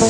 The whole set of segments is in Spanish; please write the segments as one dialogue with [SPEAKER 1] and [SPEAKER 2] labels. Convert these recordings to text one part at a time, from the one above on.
[SPEAKER 1] En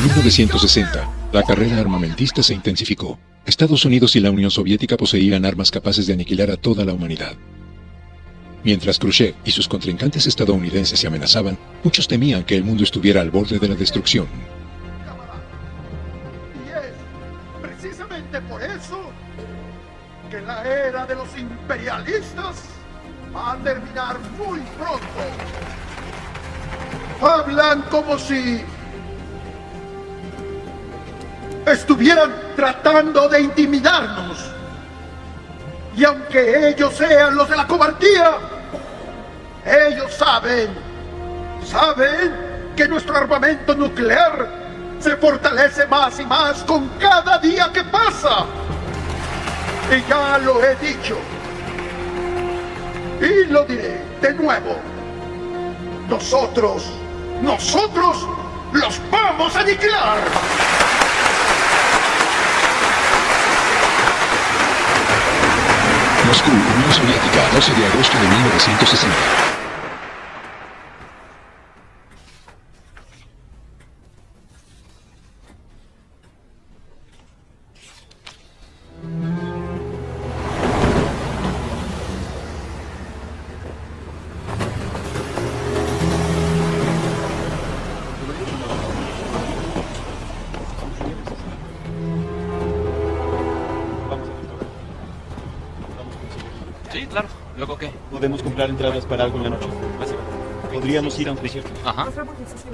[SPEAKER 1] 1960, la carrera armamentista se intensificó. Estados Unidos y la Unión Soviética poseían armas capaces de aniquilar a toda la humanidad. Mientras Khrushchev y sus contrincantes estadounidenses se amenazaban, muchos temían que el mundo estuviera al borde de la destrucción.
[SPEAKER 2] Y es precisamente por eso que la era de los imperialistas va a terminar muy pronto. Hablan como si estuvieran tratando de intimidarnos. Y aunque ellos sean los de la cobardía, ellos saben que nuestro armamento nuclear se fortalece más y más con cada día que pasa. Y ya lo he dicho, y lo diré de nuevo. Nosotros los vamos a aniquilar.
[SPEAKER 1] Moscú, Unión Soviética, 12 de agosto de 1960.
[SPEAKER 3] Sí, claro. ¿Luego qué?
[SPEAKER 4] Podemos comprar entradas para algo en la noche. Podríamos ir a un concierto.
[SPEAKER 3] Ajá.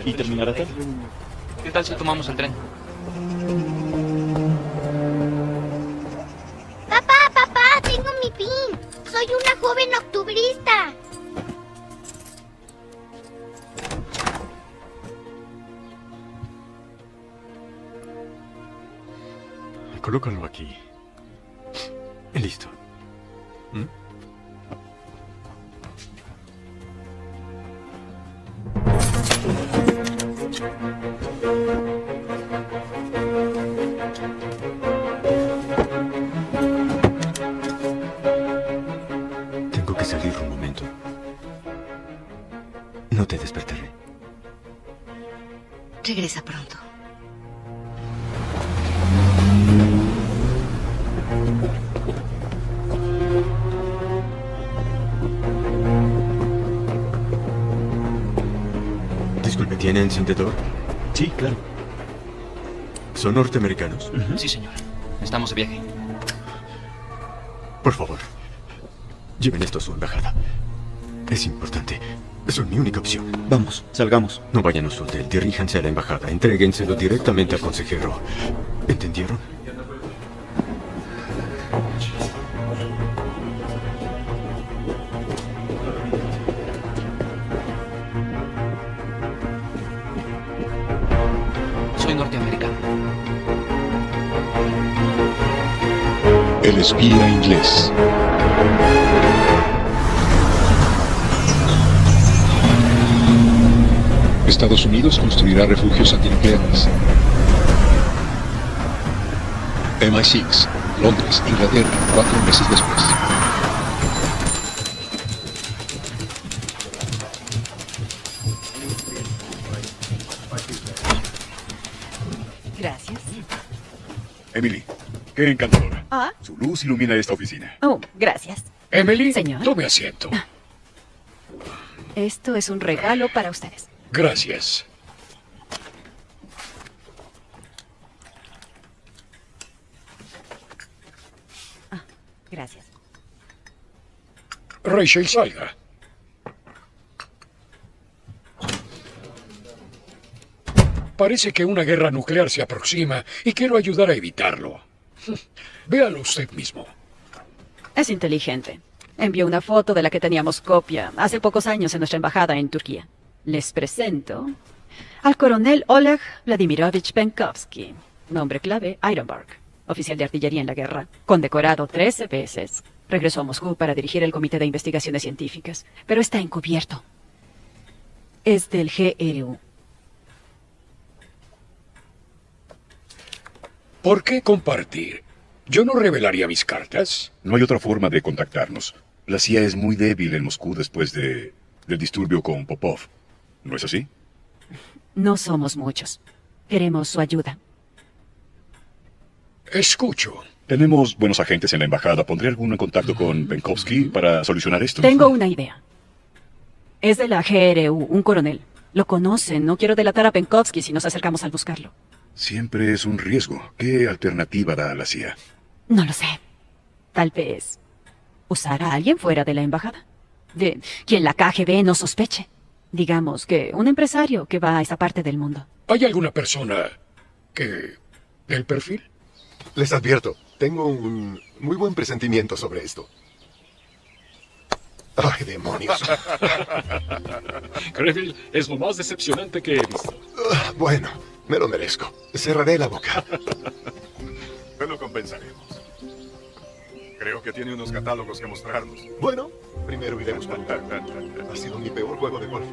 [SPEAKER 4] Y terminar a tarde.
[SPEAKER 3] ¿Qué tal si tomamos el tren?
[SPEAKER 5] Papá, tengo mi pin. Soy una joven octubrista.
[SPEAKER 6] Colócalo aquí. Listo. Tengo que salir un momento. No te despertaré.
[SPEAKER 7] Regresa pronto.
[SPEAKER 6] Disculpe, ¿tiene encendedor?
[SPEAKER 4] Sí, claro.
[SPEAKER 6] ¿Son norteamericanos?
[SPEAKER 3] Sí, señor. Estamos de viaje.
[SPEAKER 6] Por favor, lleven esto a su embajada. Es importante. Son mi única opción.
[SPEAKER 4] Vamos, salgamos.
[SPEAKER 6] No vayan a su hotel, diríjanse a la embajada. Entréguenselo directamente al consejero. ¿Entendieron?
[SPEAKER 3] Soy norteamericano.
[SPEAKER 1] El espía inglés. Estados Unidos construirá refugios antinucleares. MI6, Londres, Inglaterra, 4 meses después.
[SPEAKER 7] Gracias.
[SPEAKER 8] Emily, qué encantadora.
[SPEAKER 7] Ah.
[SPEAKER 8] Su luz ilumina esta oficina.
[SPEAKER 7] Oh, gracias.
[SPEAKER 8] Emily,
[SPEAKER 7] Señor.
[SPEAKER 8] tome asiento.
[SPEAKER 7] Esto es un regalo para ustedes.
[SPEAKER 8] Gracias.
[SPEAKER 7] Gracias.
[SPEAKER 9] Rachel, salga. Parece que una guerra nuclear se aproxima y quiero ayudar a evitarlo. Véalo usted mismo.
[SPEAKER 7] Es inteligente. Envió una foto de la que teníamos copia hace pocos años en nuestra embajada en Turquía. Les presento al coronel Oleg Vladimirovich Penkovsky, nombre clave Ironbark, oficial de artillería en la guerra, condecorado 13 veces. Regresó a Moscú para dirigir el Comité de Investigaciones Científicas, pero está encubierto. Es del GRU.
[SPEAKER 9] ¿Por qué compartir? Yo no revelaría mis cartas.
[SPEAKER 8] No hay otra forma de contactarnos. La CIA es muy débil en Moscú después del disturbio con Popov. ¿No es así?
[SPEAKER 7] No somos muchos. Queremos su ayuda.
[SPEAKER 9] Escucho.
[SPEAKER 8] Tenemos buenos agentes en la embajada. ¿Pondré alguno en contacto con Penkovsky para solucionar esto?
[SPEAKER 7] Tengo una idea. Es de la GRU, un coronel. Lo conocen. No quiero delatar a Penkovsky si nos acercamos al buscarlo.
[SPEAKER 8] Siempre es un riesgo. ¿Qué alternativa da la CIA?
[SPEAKER 7] No lo sé. Tal vez usar a alguien fuera de la embajada. De quien la KGB no sospeche. Digamos que un empresario que va a esa parte del mundo.
[SPEAKER 9] ¿Hay alguna persona que... del perfil?
[SPEAKER 6] Les advierto, tengo un muy buen presentimiento sobre esto. ¡Ay, demonios!
[SPEAKER 9] Greville, es lo más decepcionante que he visto.
[SPEAKER 6] Bueno, me lo merezco. Cerraré la boca.
[SPEAKER 8] Te lo compensaremos. Creo que tiene unos catálogos que mostrarnos.
[SPEAKER 6] Bueno, primero iremos por... Ha sido mi peor juego de golf.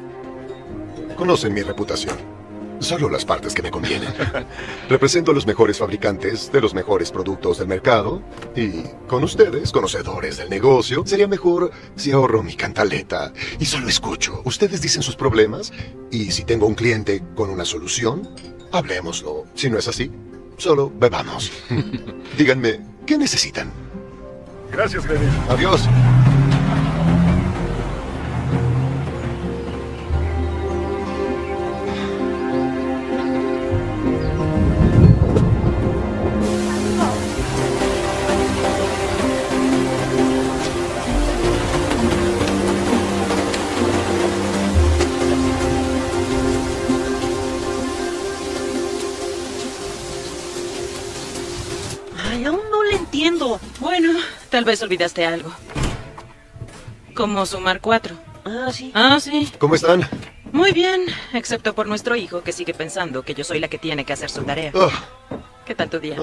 [SPEAKER 6] Conocen mi reputación. Solo las partes que me convienen. Represento a los mejores fabricantes de los mejores productos del mercado. Y con ustedes, conocedores del negocio, sería mejor si ahorro mi cantaleta y solo escucho. Ustedes dicen sus problemas y si tengo un cliente con una solución, hablémoslo. Si no es así, solo bebamos. Díganme, ¿qué necesitan?
[SPEAKER 8] Gracias, Greville.
[SPEAKER 6] Adiós.
[SPEAKER 10] Ay, aún no le entiendo. Bueno, tal vez olvidaste algo. Como sumar 4.
[SPEAKER 11] Ah, sí.
[SPEAKER 10] Ah, sí.
[SPEAKER 6] ¿Cómo están?
[SPEAKER 10] Muy bien, excepto por nuestro hijo que sigue pensando que yo soy la que tiene que hacer su tarea. ¿Qué tal tu día?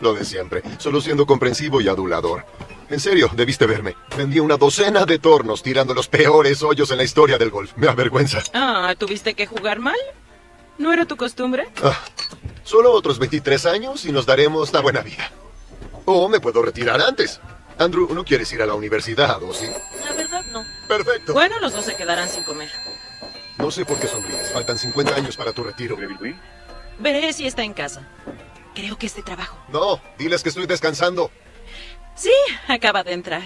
[SPEAKER 6] Lo de siempre. Solo siendo comprensivo y adulador. En serio, debiste verme. Vendí una docena de tornos tirando los peores hoyos en la historia del golf. Me avergüenza.
[SPEAKER 10] Ah, ¿tuviste que jugar mal? ¿No era tu costumbre?
[SPEAKER 6] Solo otros 23 años y nos daremos la buena vida. O me puedo retirar antes. Andrew, ¿no quieres ir a la universidad, o sí?
[SPEAKER 10] La verdad, no.
[SPEAKER 6] Perfecto.
[SPEAKER 10] Bueno, los dos se quedarán sin comer.
[SPEAKER 6] No sé por qué sonríes. Faltan 50 años para tu retiro.
[SPEAKER 10] Veré si está en casa. Creo que es de trabajo.
[SPEAKER 6] No, diles que estoy descansando.
[SPEAKER 10] Sí, acaba de entrar.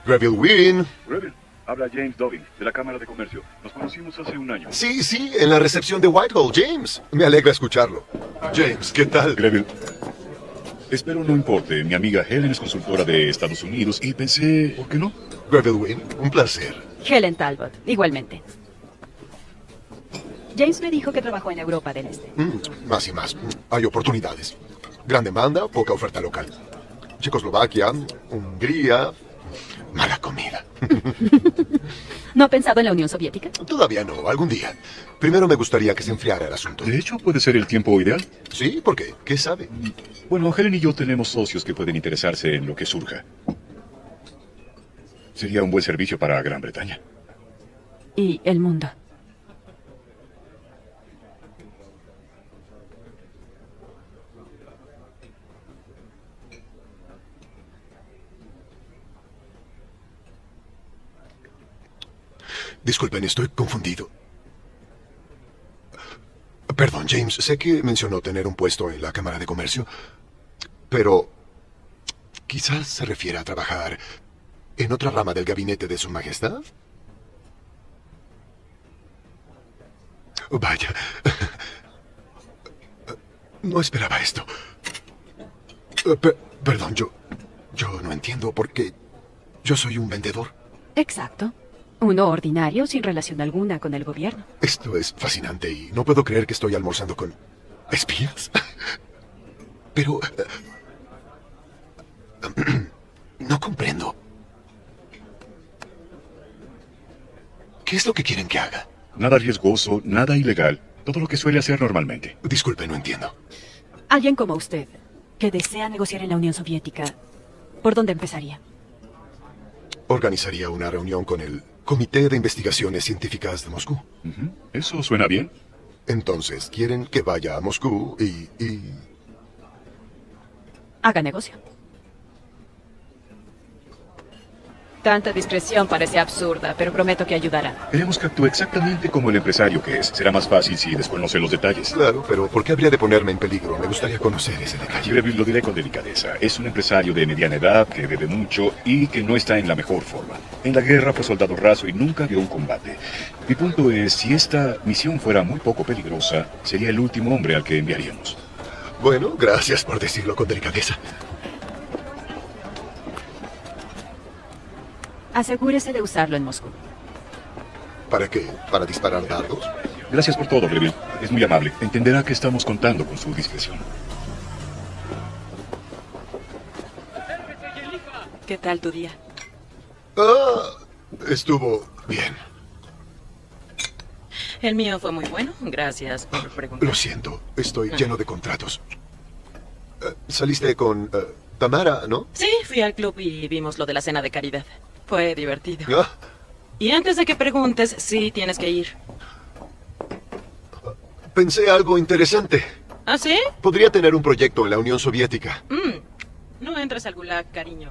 [SPEAKER 6] Greville Win.
[SPEAKER 8] Greville, habla James Dobbin, de la Cámara de Comercio. Nos conocimos hace un año.
[SPEAKER 6] Sí, sí, en la recepción de Whitehall, James. Me alegra escucharlo. James, ¿qué tal?
[SPEAKER 8] Greville, espero no importe. Mi amiga Helen es consultora de Estados Unidos y pensé, ¿por qué no?
[SPEAKER 6] Greville Win, un placer.
[SPEAKER 7] Helen Talbot, igualmente. James me dijo que trabajó en Europa del Este.
[SPEAKER 6] Más y más. Hay oportunidades. Gran demanda, poca oferta local. Checoslovaquia, Hungría, mala comida.
[SPEAKER 7] ¿No ha pensado en la Unión Soviética?
[SPEAKER 6] Todavía no, algún día. Primero me gustaría que se enfriara el asunto.
[SPEAKER 8] De hecho, puede ser el tiempo ideal.
[SPEAKER 6] Sí, ¿por qué? ¿Qué sabe?
[SPEAKER 8] Bueno, Helen y yo tenemos socios que pueden interesarse en lo que surja. Sería un buen servicio para Gran Bretaña.
[SPEAKER 7] Y el mundo.
[SPEAKER 6] Disculpen, estoy confundido. Perdón, James, sé que mencionó tener un puesto en la Cámara de Comercio, pero quizás se refiere a trabajar en otra rama del gabinete de Su Majestad. Vaya, no esperaba esto. Perdón, yo no entiendo por qué yo soy un vendedor.
[SPEAKER 7] Exacto. Uno ordinario sin relación alguna con el gobierno.
[SPEAKER 6] Esto es fascinante y no puedo creer que estoy almorzando con espías. Pero... no comprendo. ¿Qué es lo que quieren que haga?
[SPEAKER 8] Nada riesgoso, nada ilegal. Todo lo que suele hacer normalmente.
[SPEAKER 6] Disculpe, no entiendo.
[SPEAKER 7] Alguien como usted, que desea negociar en la Unión Soviética, ¿por dónde empezaría?
[SPEAKER 6] Organizaría una reunión con el Comité de Investigaciones Científicas de Moscú.
[SPEAKER 8] Eso suena bien.
[SPEAKER 6] Entonces, quieren que vaya a Moscú y...
[SPEAKER 7] Haga negocio. Tanta discreción parece absurda, pero prometo que ayudará.
[SPEAKER 8] Queremos que actúe exactamente como el empresario que es. Será más fácil si desconoce los detalles.
[SPEAKER 6] Claro, pero ¿por qué habría de ponerme en peligro? Me gustaría conocer ese detalle.
[SPEAKER 8] Greville, lo diré con delicadeza. Es un empresario de mediana edad, que bebe mucho y que no está en la mejor forma. En la guerra fue soldado raso y nunca vio un combate. Mi punto es, si esta misión fuera muy poco peligrosa, sería el último hombre al que enviaríamos.
[SPEAKER 6] Bueno, gracias por decirlo con delicadeza.
[SPEAKER 7] Asegúrese de usarlo en Moscú.
[SPEAKER 6] ¿Para qué? ¿Para disparar dardos?
[SPEAKER 8] Gracias por todo, Greville. Es muy amable. Entenderá que estamos contando con su discreción.
[SPEAKER 10] ¿Qué tal tu día?
[SPEAKER 6] Estuvo bien.
[SPEAKER 10] El mío fue muy bueno. Gracias por preguntar.
[SPEAKER 6] Lo siento, estoy lleno de contratos. Saliste con Tamara, ¿no?
[SPEAKER 10] Sí, fui al club y vimos lo de la cena de caridad. Fue divertido.
[SPEAKER 6] Ah,
[SPEAKER 10] Y antes de que preguntes, sí tienes que ir.
[SPEAKER 6] pensé algo interesante.
[SPEAKER 10] ¿Ah, sí?
[SPEAKER 6] Podría tener un proyecto en la Unión Soviética.
[SPEAKER 10] No entres al gulag, cariño.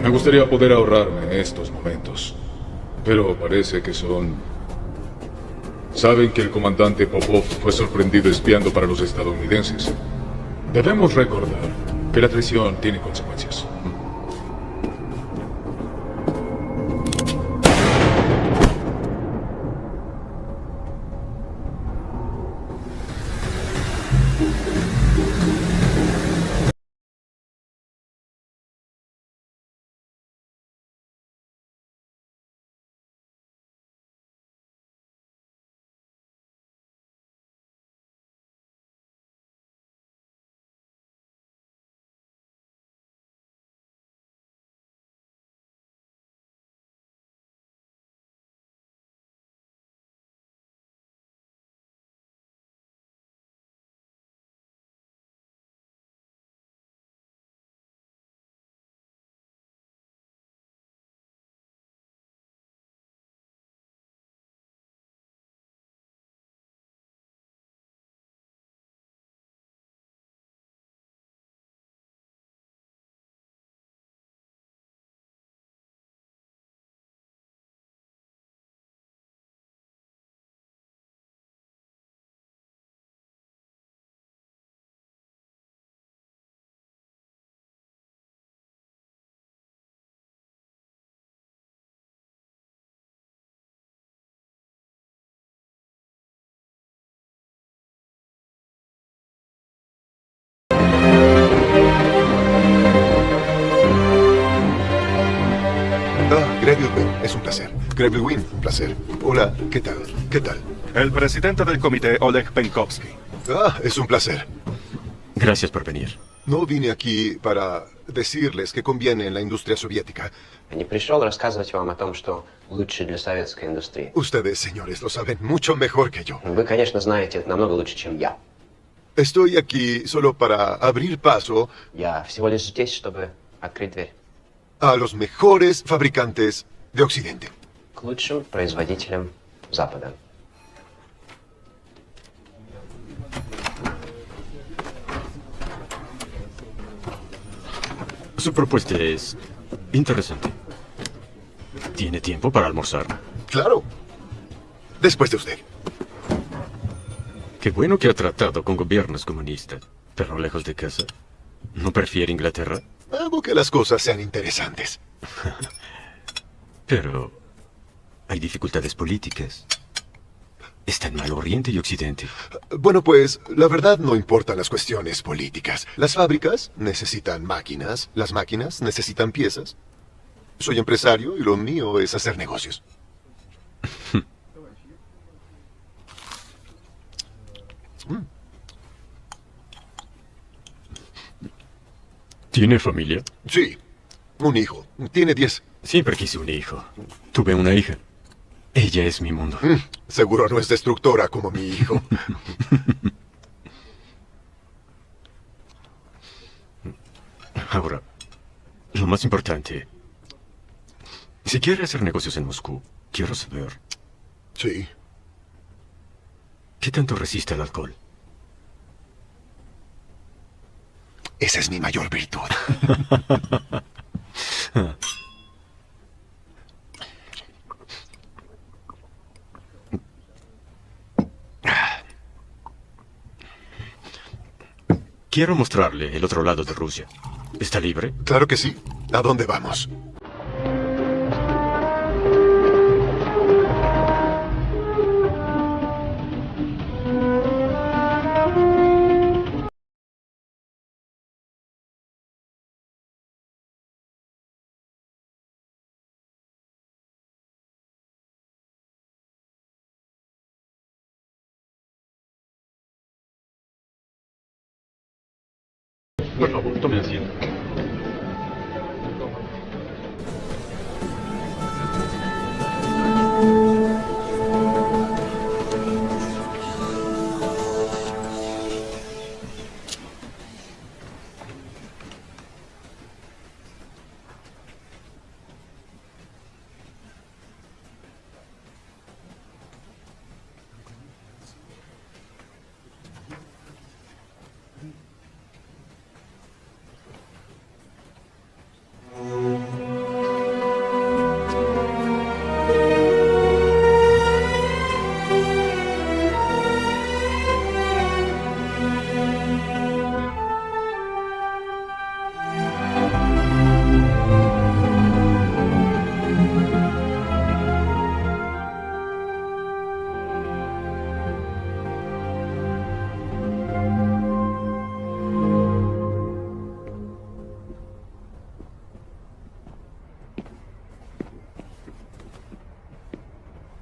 [SPEAKER 11] Me gustaría poder ahorrarme estos momentos, pero parece que son... Saben que el comandante Popov fue sorprendido espiando para los estadounidenses. Debemos recordar que la traición tiene consecuencias.
[SPEAKER 6] Greville Wynn, es un placer. Greville Wynn, un placer. Hola, ¿qué tal? ¿Qué tal?
[SPEAKER 12] El presidente del comité, Oleg Penkovsky.
[SPEAKER 6] Es un placer.
[SPEAKER 12] Gracias por venir.
[SPEAKER 6] No vine aquí para decirles que conviene en la industria soviética.
[SPEAKER 13] Не пришел рассказывать вам о том, что лучше для советской индустрии.
[SPEAKER 6] Ustedes, señores, lo saben mucho mejor que yo.
[SPEAKER 13] Вы, конечно, знаете это намного лучше, чем я.
[SPEAKER 6] Estoy aquí solo para abrir paso
[SPEAKER 13] Я всего лишь здесь, чтобы открыть дверь.
[SPEAKER 6] A los mejores fabricantes de Occidente.
[SPEAKER 13] К лучшим производителям Запада.
[SPEAKER 12] Su propuesta es interesante. ¿Tiene tiempo para almorzar?
[SPEAKER 6] Claro. Después de usted.
[SPEAKER 12] Qué bueno que ha tratado con gobiernos comunistas, pero lejos de casa. ¿No prefiere Inglaterra?
[SPEAKER 6] Hago que las cosas sean interesantes.
[SPEAKER 12] Pero hay dificultades políticas. Está en mal Oriente y Occidente.
[SPEAKER 6] Bueno, pues, la verdad no importan las cuestiones políticas. Las fábricas necesitan máquinas, las máquinas necesitan piezas. Soy empresario y lo mío es hacer negocios.
[SPEAKER 12] ¿Tiene familia?
[SPEAKER 6] Sí, un hijo. Tiene 10.
[SPEAKER 12] Siempre quise un hijo. Tuve una hija. Ella es mi mundo.
[SPEAKER 6] Seguro no es destructora como mi hijo.
[SPEAKER 12] Ahora, lo más importante. Si quiere hacer negocios en Moscú, quiero saber.
[SPEAKER 6] Sí.
[SPEAKER 12] ¿Qué tanto resiste al alcohol?
[SPEAKER 6] Esa es mi mayor virtud.
[SPEAKER 12] Quiero mostrarle el otro lado de Rusia. ¿Está libre?
[SPEAKER 6] Claro que sí. ¿A dónde vamos?
[SPEAKER 12] Por favor, tome asiento.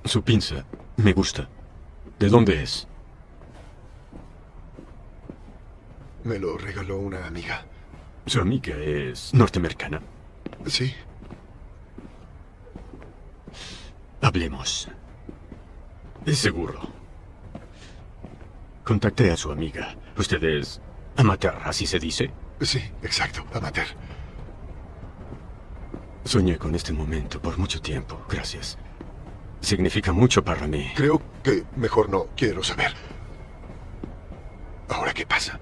[SPEAKER 12] Su pinza me gusta. ¿De dónde es?
[SPEAKER 6] Me lo regaló una amiga.
[SPEAKER 12] ¿Su amiga es norteamericana?
[SPEAKER 6] Sí.
[SPEAKER 12] Hablemos. Es seguro. Contacté a su amiga. ¿Usted es amateur, así se dice?
[SPEAKER 6] Sí, exacto, amateur.
[SPEAKER 12] Soñé con este momento por mucho tiempo, gracias. Significa mucho para mí.
[SPEAKER 6] Creo que mejor no quiero saber. ¿Ahora qué pasa?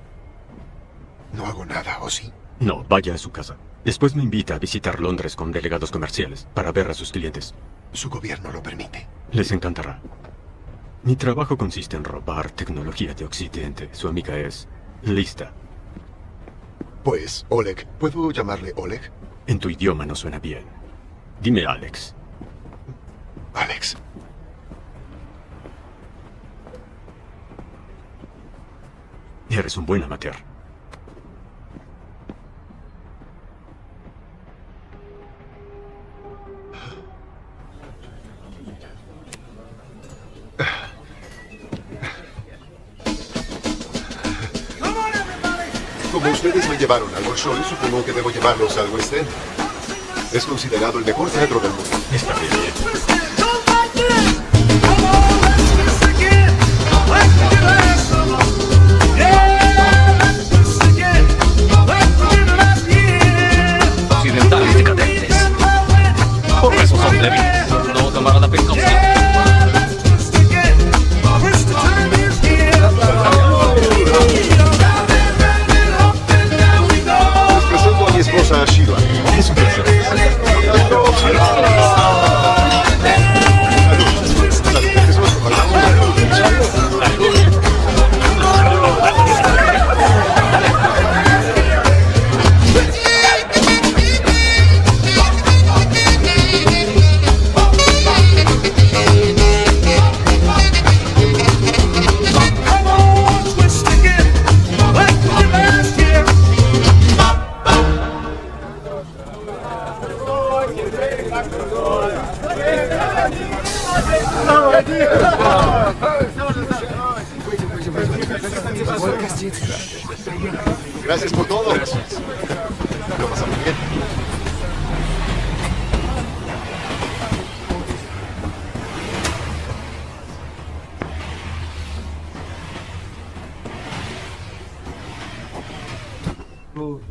[SPEAKER 6] No hago nada, ¿o sí?
[SPEAKER 12] No, vaya a su casa. Después me invita a visitar Londres con delegados comerciales para ver a sus clientes.
[SPEAKER 6] Su gobierno lo permite.
[SPEAKER 12] Les encantará. Mi trabajo consiste en robar tecnología de Occidente. Su amiga es lista.
[SPEAKER 6] Pues, Oleg. ¿Puedo llamarle Oleg?
[SPEAKER 12] En tu idioma no suena bien. Dime Alex.
[SPEAKER 6] Alex.
[SPEAKER 12] Eres un buen amateur.
[SPEAKER 6] Como ustedes me llevaron al Bolshoi, supongo que debo llevarlos al West End. Es considerado el mejor teatro del mundo.
[SPEAKER 12] Está bien.
[SPEAKER 3] Occidentales decadentes. Por eso son débiles. No tomarán la precaución.
[SPEAKER 6] Les presento a mi esposa Shiva.
[SPEAKER 12] Es un placer.
[SPEAKER 6] Gracias por todo. Lo pasamos bien.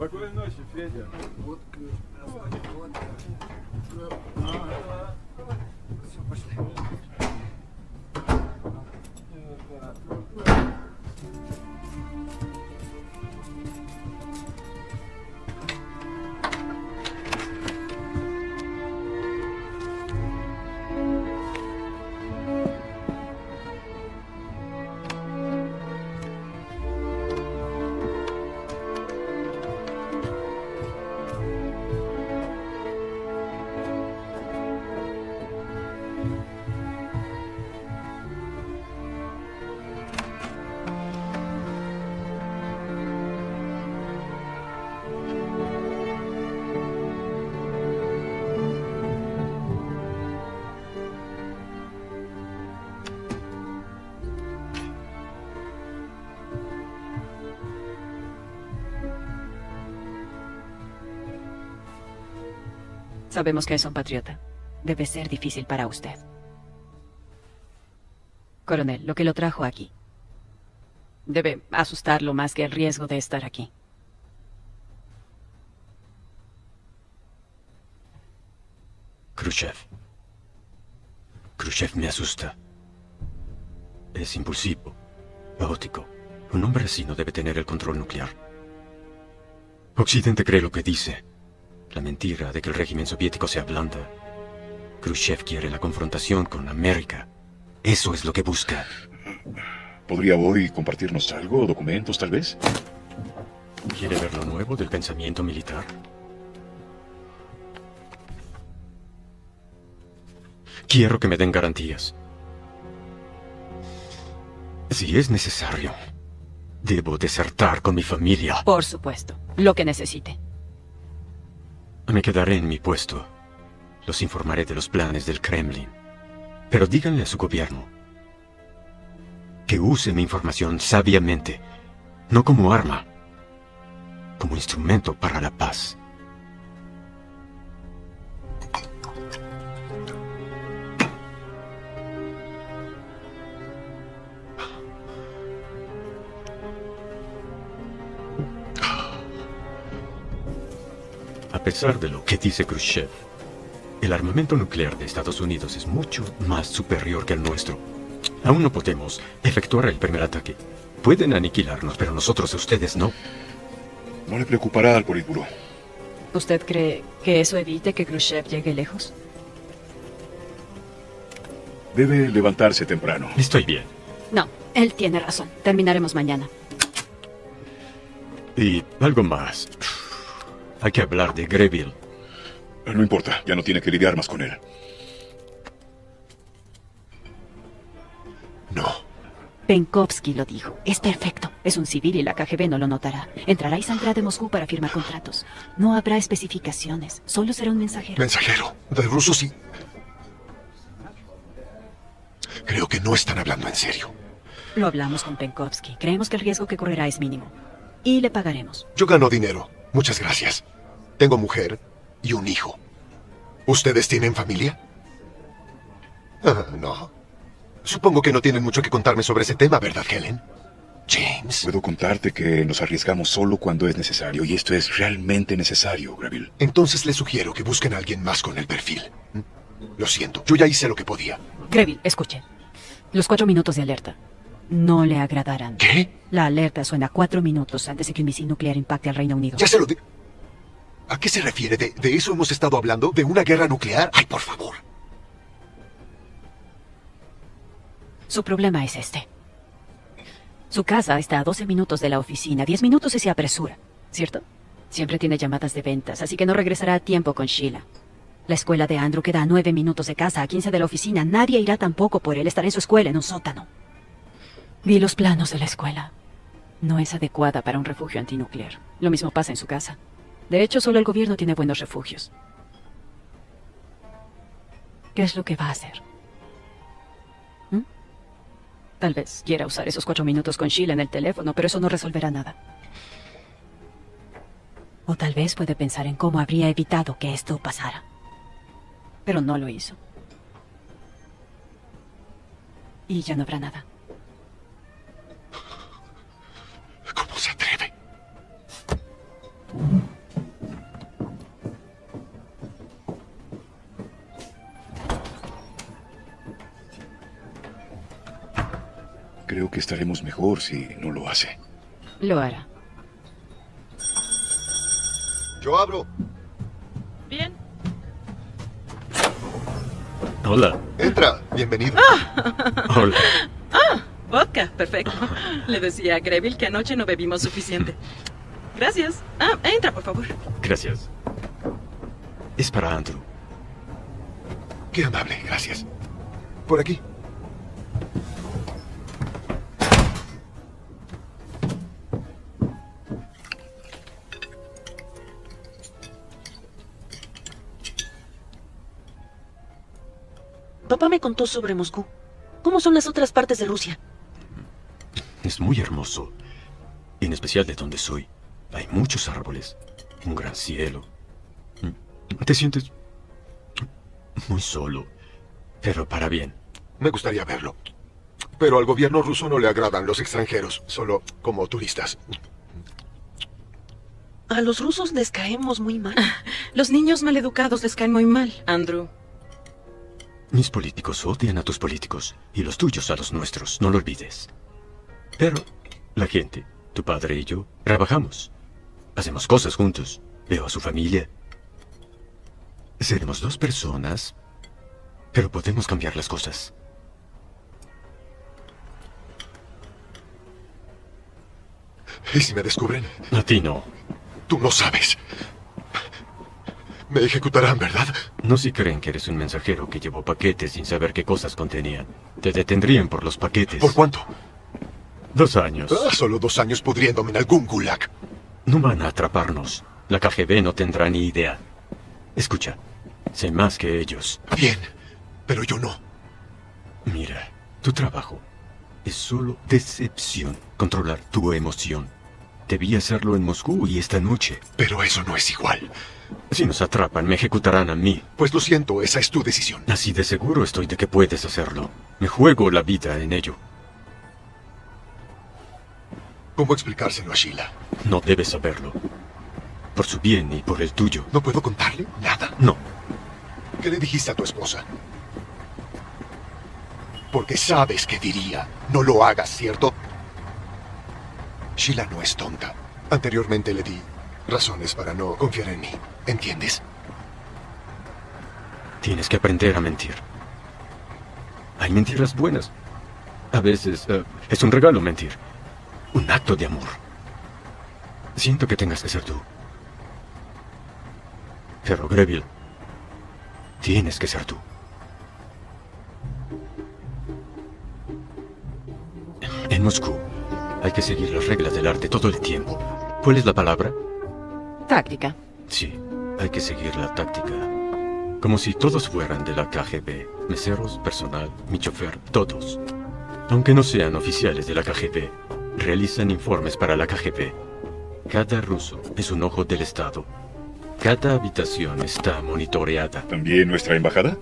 [SPEAKER 14] Спокойной ночи, Федя. Все, пошли.
[SPEAKER 7] Sabemos que es un patriota. Debe ser difícil para usted. Coronel, lo que lo trajo aquí debe asustarlo más que el riesgo de estar aquí.
[SPEAKER 12] Khrushchev. Khrushchev me asusta. Es impulsivo, caótico. Un hombre así no debe tener el control nuclear. Occidente cree lo que dice. La mentira de que el régimen soviético se ablanda. Khrushchev quiere la confrontación con América. Eso es lo que busca.
[SPEAKER 8] ¿Podría hoy compartirnos algo, documentos tal vez?
[SPEAKER 12] ¿Quiere ver lo nuevo del pensamiento militar? Quiero que me den garantías. Si es necesario, debo desertar con mi familia.
[SPEAKER 7] Por supuesto, lo que necesite.
[SPEAKER 12] Me quedaré en mi puesto. Los informaré de los planes del Kremlin. Pero díganle a su gobierno que use mi información sabiamente, no como arma, como instrumento para la paz. A pesar de lo que dice Khrushchev, el armamento nuclear de Estados Unidos es mucho más superior que el nuestro. Aún no podemos efectuar el primer ataque. Pueden aniquilarnos, pero nosotros a ustedes no.
[SPEAKER 8] No le preocupará al Politburó.
[SPEAKER 7] ¿Usted cree que eso evite que Khrushchev llegue lejos?
[SPEAKER 8] Debe levantarse temprano.
[SPEAKER 12] Estoy bien.
[SPEAKER 7] No, él tiene razón. Terminaremos mañana.
[SPEAKER 12] Y algo más. Hay que hablar de Greville.
[SPEAKER 8] No importa, ya no tiene que lidiar más con él.
[SPEAKER 6] No.
[SPEAKER 7] Penkovsky lo dijo. Es perfecto. Es un civil y la KGB no lo notará. Entrará y saldrá de Moscú para firmar contratos. No habrá especificaciones. Solo será un mensajero.
[SPEAKER 6] ¿Mensajero? ¿De rusos y...? Creo que no están hablando en serio.
[SPEAKER 7] Lo hablamos con Penkovsky. Creemos que el riesgo que correrá es mínimo. Y le pagaremos.
[SPEAKER 6] Yo gano dinero. Muchas gracias. Tengo mujer y un hijo. ¿Ustedes tienen familia? Ah, no. Supongo que no tienen mucho que contarme sobre ese tema, ¿verdad, Helen? James.
[SPEAKER 8] Puedo contarte que nos arriesgamos solo cuando es necesario, y esto es realmente necesario, Greville.
[SPEAKER 6] Entonces les sugiero que busquen a alguien más con el perfil. Lo siento, yo ya hice lo que podía.
[SPEAKER 7] Greville, escuche. Los 4 minutos de alerta no le agradarán.
[SPEAKER 6] ¿Qué?
[SPEAKER 7] La alerta suena 4 minutos antes de que un misil nuclear impacte al Reino Unido.
[SPEAKER 6] Ya se lo di... ¿A qué se refiere? ¿De eso hemos estado hablando? ¿De una guerra nuclear? ¡Ay, por favor!
[SPEAKER 7] Su problema es este. Su casa está a 12 minutos de la oficina. 10 minutos y se apresura, ¿cierto? Siempre tiene llamadas de ventas, así que no regresará a tiempo con Sheila. La escuela de Andrew queda a 9 minutos de casa, a 15 de la oficina. Nadie irá tampoco por él. Estará en su escuela, en un sótano. Vi los planos de la escuela. No es adecuada para un refugio antinuclear. Lo mismo pasa en su casa. De hecho, solo el gobierno tiene buenos refugios. ¿Qué es lo que va a hacer? Tal vez quiera usar esos 4 minutos con Sheila en el teléfono, pero eso no resolverá nada. O tal vez puede pensar en cómo habría evitado que esto pasara. Pero no lo hizo. Y ya no habrá nada.
[SPEAKER 6] ¿Cómo se atreve?
[SPEAKER 8] Creo que estaremos mejor si no lo hace.
[SPEAKER 7] Lo hará.
[SPEAKER 6] Yo abro.
[SPEAKER 10] Bien.
[SPEAKER 12] Hola.
[SPEAKER 6] Entra, bienvenido.
[SPEAKER 12] Hola.
[SPEAKER 10] Vodka, perfecto. Le decía a Greville que anoche no bebimos suficiente. Gracias. Entra, por favor.
[SPEAKER 12] Gracias. Es para Andrew.
[SPEAKER 6] Qué amable, gracias. Por aquí.
[SPEAKER 10] Papá me contó sobre Moscú. ¿Cómo son las otras partes de Rusia?
[SPEAKER 12] Es muy hermoso. En especial de donde soy. Hay muchos árboles. Un gran cielo. Te sientes muy solo. Pero para bien.
[SPEAKER 6] Me gustaría verlo. Pero al gobierno ruso no le agradan los extranjeros, solo como turistas.
[SPEAKER 10] A los rusos les caemos muy mal. Los niños maleducados les caen muy mal, Andrew.
[SPEAKER 12] Mis políticos odian a tus políticos y los tuyos a los nuestros, no lo olvides. Pero la gente, tu padre y yo, trabajamos. Hacemos cosas juntos. Veo a su familia. Seremos 2 personas, pero podemos cambiar las cosas.
[SPEAKER 6] ¿Y si me descubren?
[SPEAKER 12] A ti no.
[SPEAKER 6] Tú no sabes. Me ejecutarán, ¿verdad?
[SPEAKER 12] No si creen que eres un mensajero que llevó paquetes sin saber qué cosas contenían. Te detendrían por los paquetes.
[SPEAKER 6] ¿Por cuánto?
[SPEAKER 12] 2 años.
[SPEAKER 6] Solo 2 años pudriéndome en algún gulag.
[SPEAKER 12] No van a atraparnos. La KGB no tendrá ni idea. Escucha, sé más que ellos.
[SPEAKER 6] Bien, pero yo no.
[SPEAKER 12] Mira, tu trabajo es solo decepción. Controlar tu emoción. Debí hacerlo en Moscú y esta noche.
[SPEAKER 6] Pero eso no es igual.
[SPEAKER 12] Si nos atrapan, me ejecutarán a mí.
[SPEAKER 6] Pues lo siento, esa es tu decisión.
[SPEAKER 12] Así de seguro estoy de que puedes hacerlo. Me juego la vida en ello.
[SPEAKER 6] ¿Cómo explicárselo a Sheila?
[SPEAKER 12] No debes saberlo. Por su bien y por el tuyo.
[SPEAKER 6] ¿No puedo contarle nada?
[SPEAKER 12] No.
[SPEAKER 6] ¿Qué le dijiste a tu esposa? Porque sabes que diría, no lo hagas, ¿cierto? Sheila no es tonta. Anteriormente le di razones para no confiar en mí. ¿Entiendes?
[SPEAKER 12] Tienes que aprender a mentir. Hay mentiras buenas. A veces es un regalo mentir. Un acto de amor. Siento que tengas que ser tú. Pero, Greville, tienes que ser tú. En Moscú hay que seguir las reglas del arte todo el tiempo. ¿Cuál es la palabra?
[SPEAKER 7] Táctica.
[SPEAKER 12] Sí, hay que seguir la táctica. Como si todos fueran de la KGB. Meseros, personal, mi chofer, todos. Aunque no sean oficiales de la KGB, realizan informes para la KGB. Cada ruso es un ojo del Estado. Cada habitación está monitoreada.
[SPEAKER 8] ¿También nuestra embajada?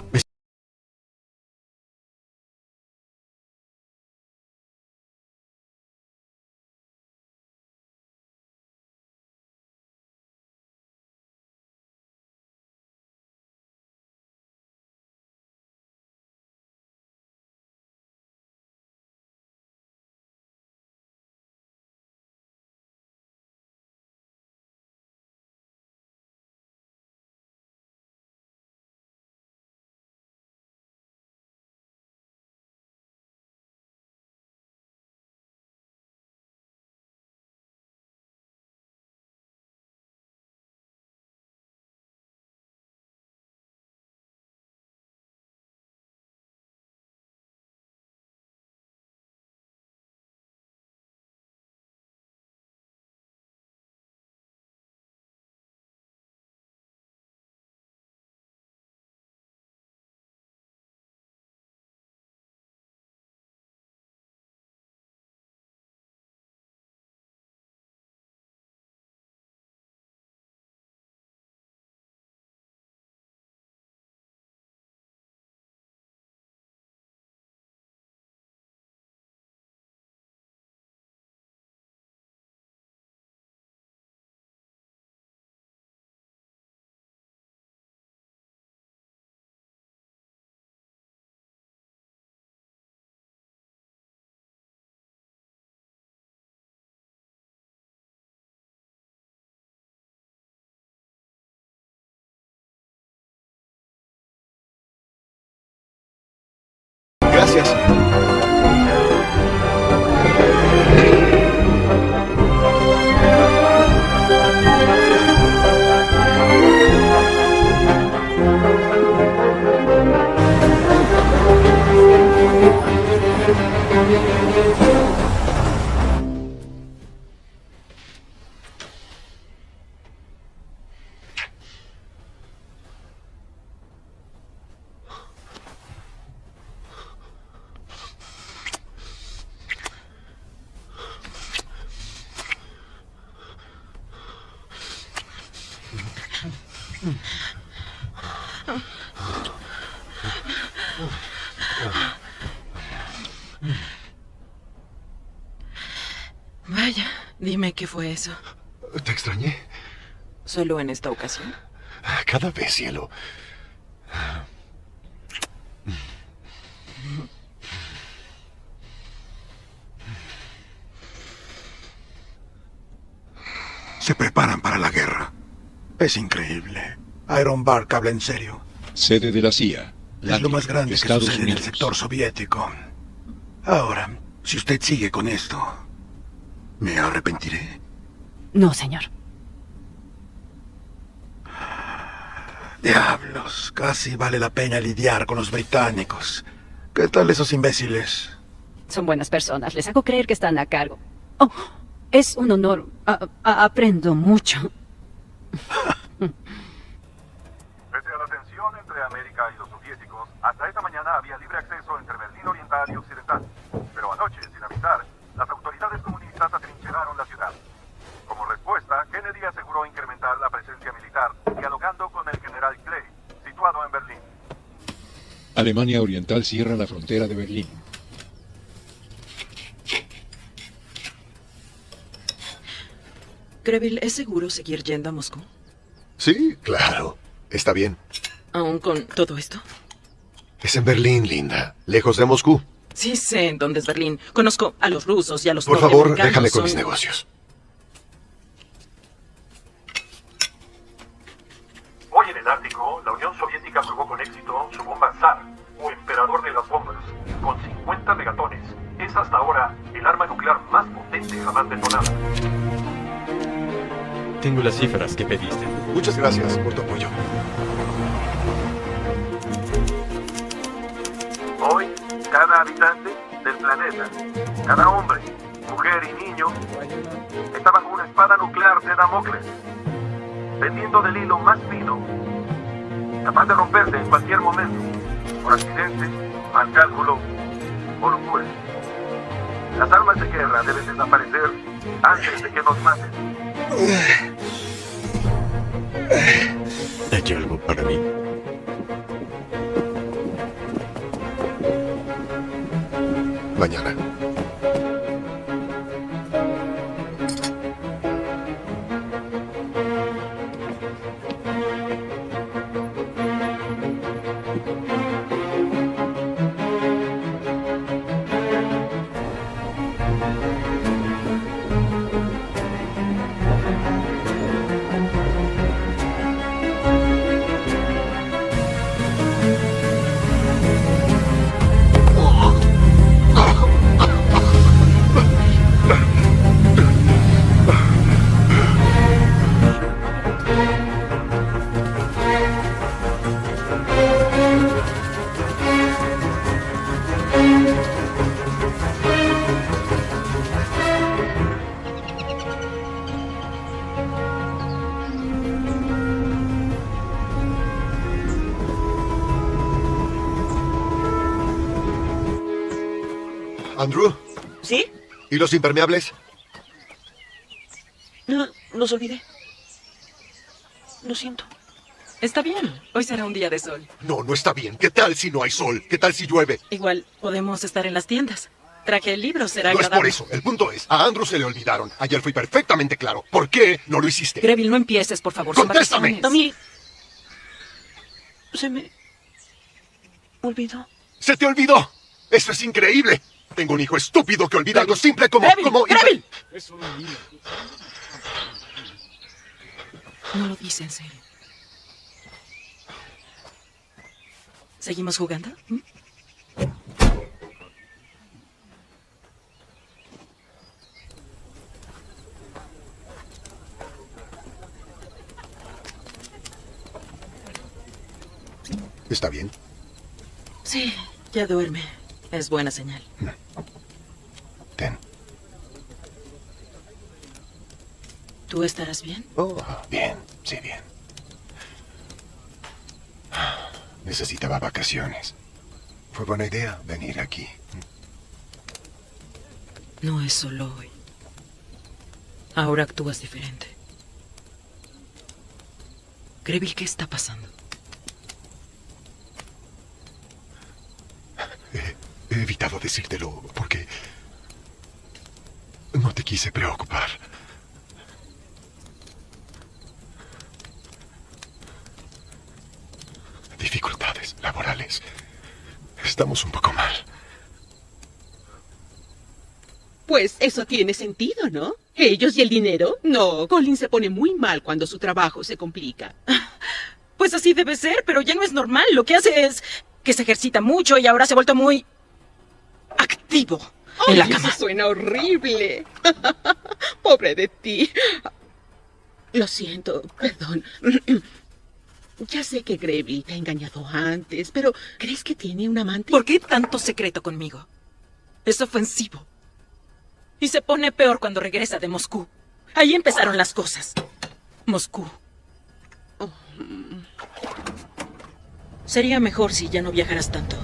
[SPEAKER 4] Gracias.
[SPEAKER 10] Vaya, dime qué fue eso.
[SPEAKER 6] ¿Te extrañé?
[SPEAKER 10] ¿Solo en esta ocasión?
[SPEAKER 6] Cada vez, cielo.
[SPEAKER 2] Se preparan para la guerra. Es increíble. Iron Bark habla en serio.
[SPEAKER 1] Sede de la CIA.
[SPEAKER 2] Es lo más grande que
[SPEAKER 1] Estados
[SPEAKER 2] sucede en el
[SPEAKER 1] Unidos.
[SPEAKER 2] sector soviético. Ahora, si usted sigue con esto, me arrepentiré.
[SPEAKER 7] No, señor.
[SPEAKER 2] Diablos, casi vale la pena lidiar con los británicos. ¿Qué tal esos imbéciles?
[SPEAKER 7] Son buenas personas. Les hago creer que están a cargo. Oh, es un honor. Aprendo mucho.
[SPEAKER 15] Pese a la tensión entre América y los soviéticos, hasta esta mañana había libre acceso entre Berlín Oriental y Occidental. Pero anoche, sin avisar, las autoridades comunistas atrincheraron la ciudad. Como respuesta, Kennedy aseguró incrementar la presencia militar, dialogando con el general Clay, situado en Berlín.
[SPEAKER 1] Alemania Oriental cierra la frontera de Berlín.
[SPEAKER 10] Greville, ¿es seguro seguir yendo a Moscú?
[SPEAKER 6] Sí, claro. Está bien.
[SPEAKER 10] ¿Aún con todo esto?
[SPEAKER 6] Es en Berlín, linda. Lejos de Moscú.
[SPEAKER 10] Sí sé en dónde es Berlín. Conozco a los rusos y a los
[SPEAKER 6] Por favor,
[SPEAKER 10] norteamericanos.
[SPEAKER 6] déjame con mis
[SPEAKER 10] Son-
[SPEAKER 6] negocios.
[SPEAKER 15] Hoy en el Ártico, la Unión Soviética probó con éxito su bomba Tsar, o emperador de las bombas, con 50 megatones. Es hasta ahora el arma nuclear más potente jamás detonada.
[SPEAKER 12] Tengo las cifras que pediste.
[SPEAKER 6] Muchas gracias por tu apoyo.
[SPEAKER 15] Hoy, cada habitante del planeta, cada hombre, mujer y niño, está bajo una espada nuclear de Damocles, pendiendo del hilo más fino, capaz de romperse en cualquier momento, por accidente, mal cálculo o locura. Las armas de guerra deben desaparecer antes de que nos maten.
[SPEAKER 12] ¿Hay algo para mí?
[SPEAKER 6] Mañana. Andrew.
[SPEAKER 10] ¿Sí?
[SPEAKER 6] ¿Y los impermeables?
[SPEAKER 10] No, los olvidé. Lo siento. Está bien. Hoy será un día de sol.
[SPEAKER 6] No, no está bien. ¿Qué tal si no hay sol? ¿Qué tal si llueve?
[SPEAKER 10] Igual podemos estar en las tiendas. Traje el libro, será
[SPEAKER 6] No es
[SPEAKER 10] agradable.
[SPEAKER 6] por eso. El punto es, a Andrew se le olvidaron. Ayer fui perfectamente claro. ¿Por qué no lo hiciste?
[SPEAKER 10] Greville, no empieces, por favor. son
[SPEAKER 6] ¡Contéstame!
[SPEAKER 10] vacaciones. Tommy. Se me olvidó.
[SPEAKER 6] ¡Se te olvidó! ¡Eso es increíble! Tengo un hijo estúpido que olvida algo simple como...
[SPEAKER 10] Greville,
[SPEAKER 6] como
[SPEAKER 10] Greville. No lo dice en serio. ¿Seguimos jugando? ¿Mm?
[SPEAKER 6] ¿Está bien?
[SPEAKER 10] Sí, ya duerme. Es buena señal.
[SPEAKER 6] Ten.
[SPEAKER 10] ¿Tú estarás bien?
[SPEAKER 6] Oh, bien, sí, bien. Necesitaba vacaciones. Fue buena idea venir aquí.
[SPEAKER 10] No es solo hoy. Ahora actúas diferente. Greville, ¿qué está pasando?
[SPEAKER 6] He evitado decírtelo porque no te quise preocupar. Dificultades laborales. Estamos un poco mal.
[SPEAKER 16] Pues eso tiene sentido, ¿no? ¿Ellos y el dinero? No, Colin se pone muy mal cuando su trabajo se complica.
[SPEAKER 10] Pues así debe ser, pero ya no es normal. Lo que hace es que se ejercita mucho y ahora se ha vuelto muy activo en la cama.
[SPEAKER 16] Eso suena horrible. Pobre de ti. Lo siento, perdón. Ya sé que Greville te ha engañado antes, pero ¿crees que tiene un amante?
[SPEAKER 10] ¿Por qué tanto secreto conmigo? Es ofensivo. Y se pone peor cuando regresa de Moscú. Ahí empezaron las cosas. Moscú. Sería mejor si ya no viajaras tanto.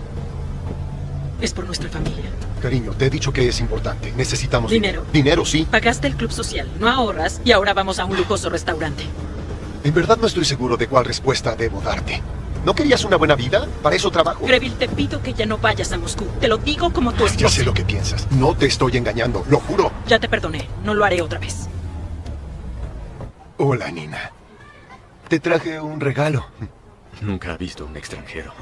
[SPEAKER 10] Es por nuestra familia.
[SPEAKER 6] Cariño, te he dicho que es importante. Necesitamos
[SPEAKER 10] dinero.
[SPEAKER 6] Dinero, sí.
[SPEAKER 10] Pagaste el club social, no ahorras, y ahora vamos a un lujoso restaurante.
[SPEAKER 6] En verdad no estoy seguro de cuál respuesta debo darte. ¿No querías una buena vida? Para eso trabajo.
[SPEAKER 10] Greville, te pido que ya no vayas a Moscú. Te lo digo como tu esposa.
[SPEAKER 6] Ya sé lo que piensas. No te estoy engañando, lo juro.
[SPEAKER 10] Ya te perdoné. No lo haré otra vez.
[SPEAKER 6] Hola, Nina. Te traje un regalo.
[SPEAKER 12] Nunca ha visto un extranjero.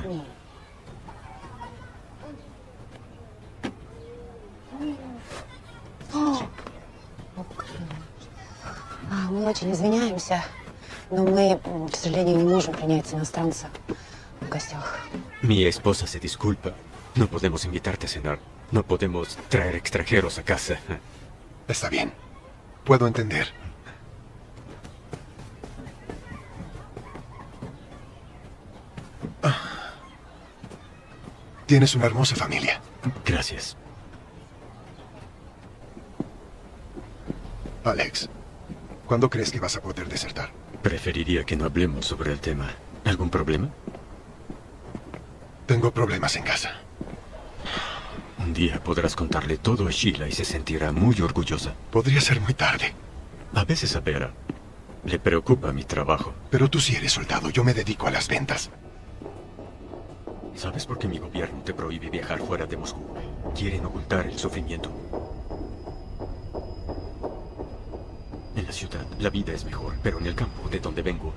[SPEAKER 17] Мы очень извиняемся, но мы, к сожалению, не можем принять иностранца в гостях.
[SPEAKER 12] Mi esposa se disculpa. No podemos invitarte a cenar. No podemos traer extranjeros a casa.
[SPEAKER 6] Está bien. Puedo entender. Tienes una hermosa familia.
[SPEAKER 12] Gracias.
[SPEAKER 6] Alex, ¿cuándo crees que vas a poder desertar?
[SPEAKER 12] Preferiría que no hablemos sobre el tema. ¿Algún problema?
[SPEAKER 6] Tengo problemas en casa.
[SPEAKER 12] Un día podrás contarle todo a Sheila y se sentirá muy orgullosa.
[SPEAKER 6] Podría ser muy tarde.
[SPEAKER 12] A veces a Vera le preocupa mi trabajo.
[SPEAKER 6] Pero tú sí eres soldado. Yo me dedico a las ventas.
[SPEAKER 12] ¿Sabes por qué mi gobierno te prohíbe viajar fuera de Moscú? Quieren ocultar el sufrimiento. En la ciudad la vida es mejor, pero en el campo de donde vengo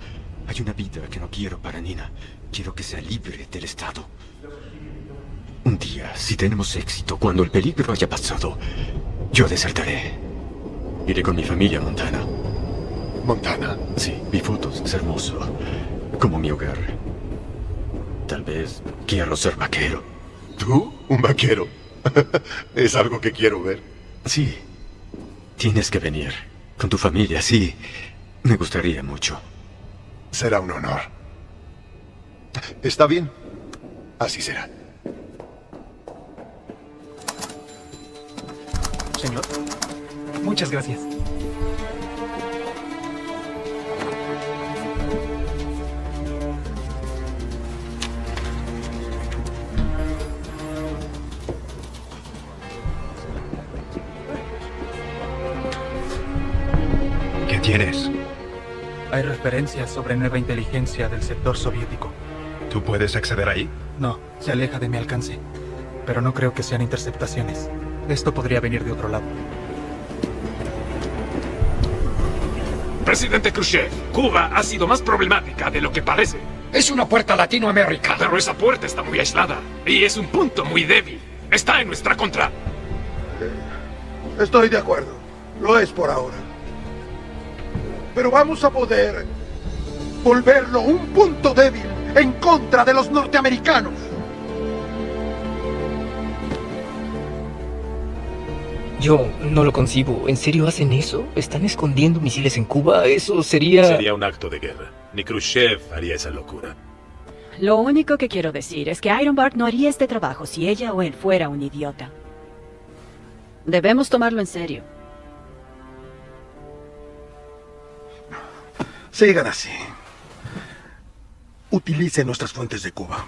[SPEAKER 12] hay una vida que no quiero para Nina. Quiero que sea libre del Estado. Un día, si tenemos éxito, cuando el peligro haya pasado, yo desertaré. Iré con mi familia a Montana.
[SPEAKER 6] ¿Montana?
[SPEAKER 12] Sí, vi fotos, es hermoso. Como mi hogar. Tal vez quiero ser vaquero.
[SPEAKER 6] ¿Tú? ¿Un vaquero? Es algo que quiero ver.
[SPEAKER 12] Sí. Tienes que venir. Con tu familia, sí. Me gustaría mucho.
[SPEAKER 6] Será un honor. Está bien. Así será.
[SPEAKER 18] Señor, muchas gracias.
[SPEAKER 19] ¿Qué tienes?
[SPEAKER 18] Hay referencias sobre nueva inteligencia del sector soviético.
[SPEAKER 19] ¿Tú puedes acceder ahí?
[SPEAKER 18] No, se aleja de mi alcance. Pero no creo que sean interceptaciones. Esto podría venir de otro lado.
[SPEAKER 9] Presidente Khrushchev, Cuba ha sido más problemática de lo que parece. Es una puerta latinoamericana. Pero esa puerta está muy aislada y es un punto muy débil. Está en nuestra contra.
[SPEAKER 2] Estoy de acuerdo. Lo es por ahora. Pero vamos a poder volverlo un punto débil en contra de los norteamericanos.
[SPEAKER 20] Yo no lo concibo. ¿En serio hacen eso? ¿Están escondiendo misiles en Cuba? Eso sería...
[SPEAKER 21] Sería un acto de guerra. Ni Khrushchev haría esa locura.
[SPEAKER 7] Lo único que quiero decir es que Ironbark no haría este trabajo si ella o él fuera un idiota. Debemos tomarlo en serio.
[SPEAKER 2] Sigan así. Utilicen nuestras fuentes de Cuba.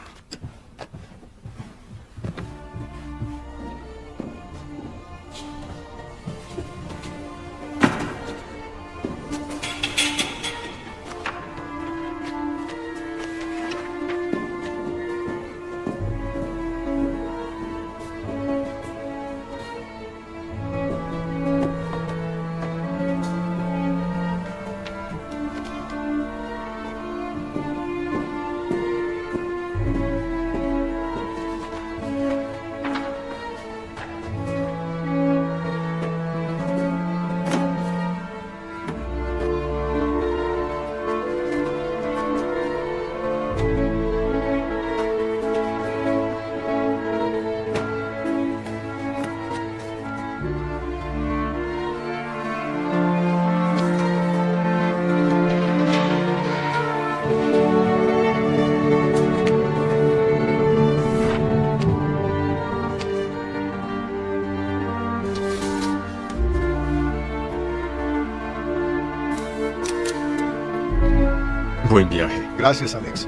[SPEAKER 12] Buen viaje.
[SPEAKER 6] Gracias, Alex.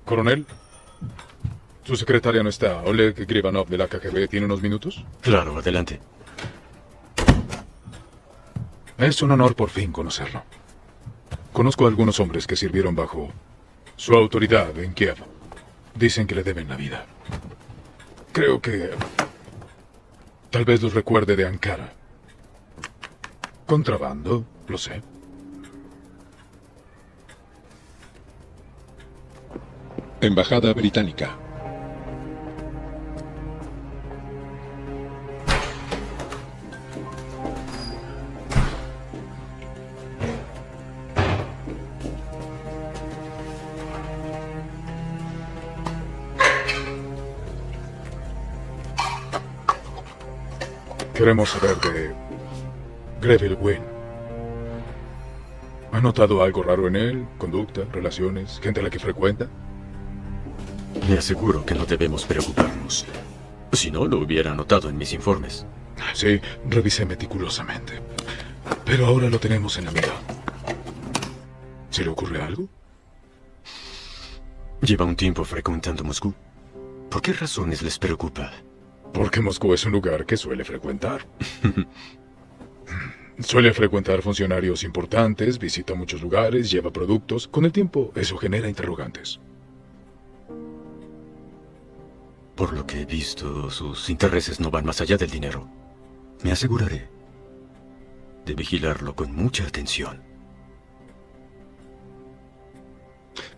[SPEAKER 11] Coronel, su secretaria no está. Oleg Gribanov de la KGB tiene unos minutos.
[SPEAKER 12] Claro, adelante.
[SPEAKER 11] Es un honor por fin conocerlo. Conozco a algunos hombres que sirvieron bajo su autoridad en Kiev. Dicen que le deben la vida. Creo que tal vez los recuerde de Ankara. Contrabando, lo sé.
[SPEAKER 1] Embajada Británica.
[SPEAKER 11] Queremos saber de Greville Wynne. ¿Ha notado algo raro en él? ¿Conducta, relaciones, gente a la que frecuenta?
[SPEAKER 12] Le aseguro que no debemos preocuparnos. Si no, lo hubiera notado en mis informes.
[SPEAKER 11] Sí, revisé meticulosamente. Pero ahora lo tenemos en la mira. ¿Se le ocurre algo?
[SPEAKER 12] Lleva un tiempo frecuentando Moscú. ¿Por qué razones les preocupa?
[SPEAKER 11] Porque Moscú es un lugar que suele frecuentar. Suele frecuentar funcionarios importantes, visita muchos lugares, lleva productos. Con el tiempo, eso genera interrogantes.
[SPEAKER 12] Por lo que he visto, sus intereses no van más allá del dinero. Me aseguraré de vigilarlo con mucha atención.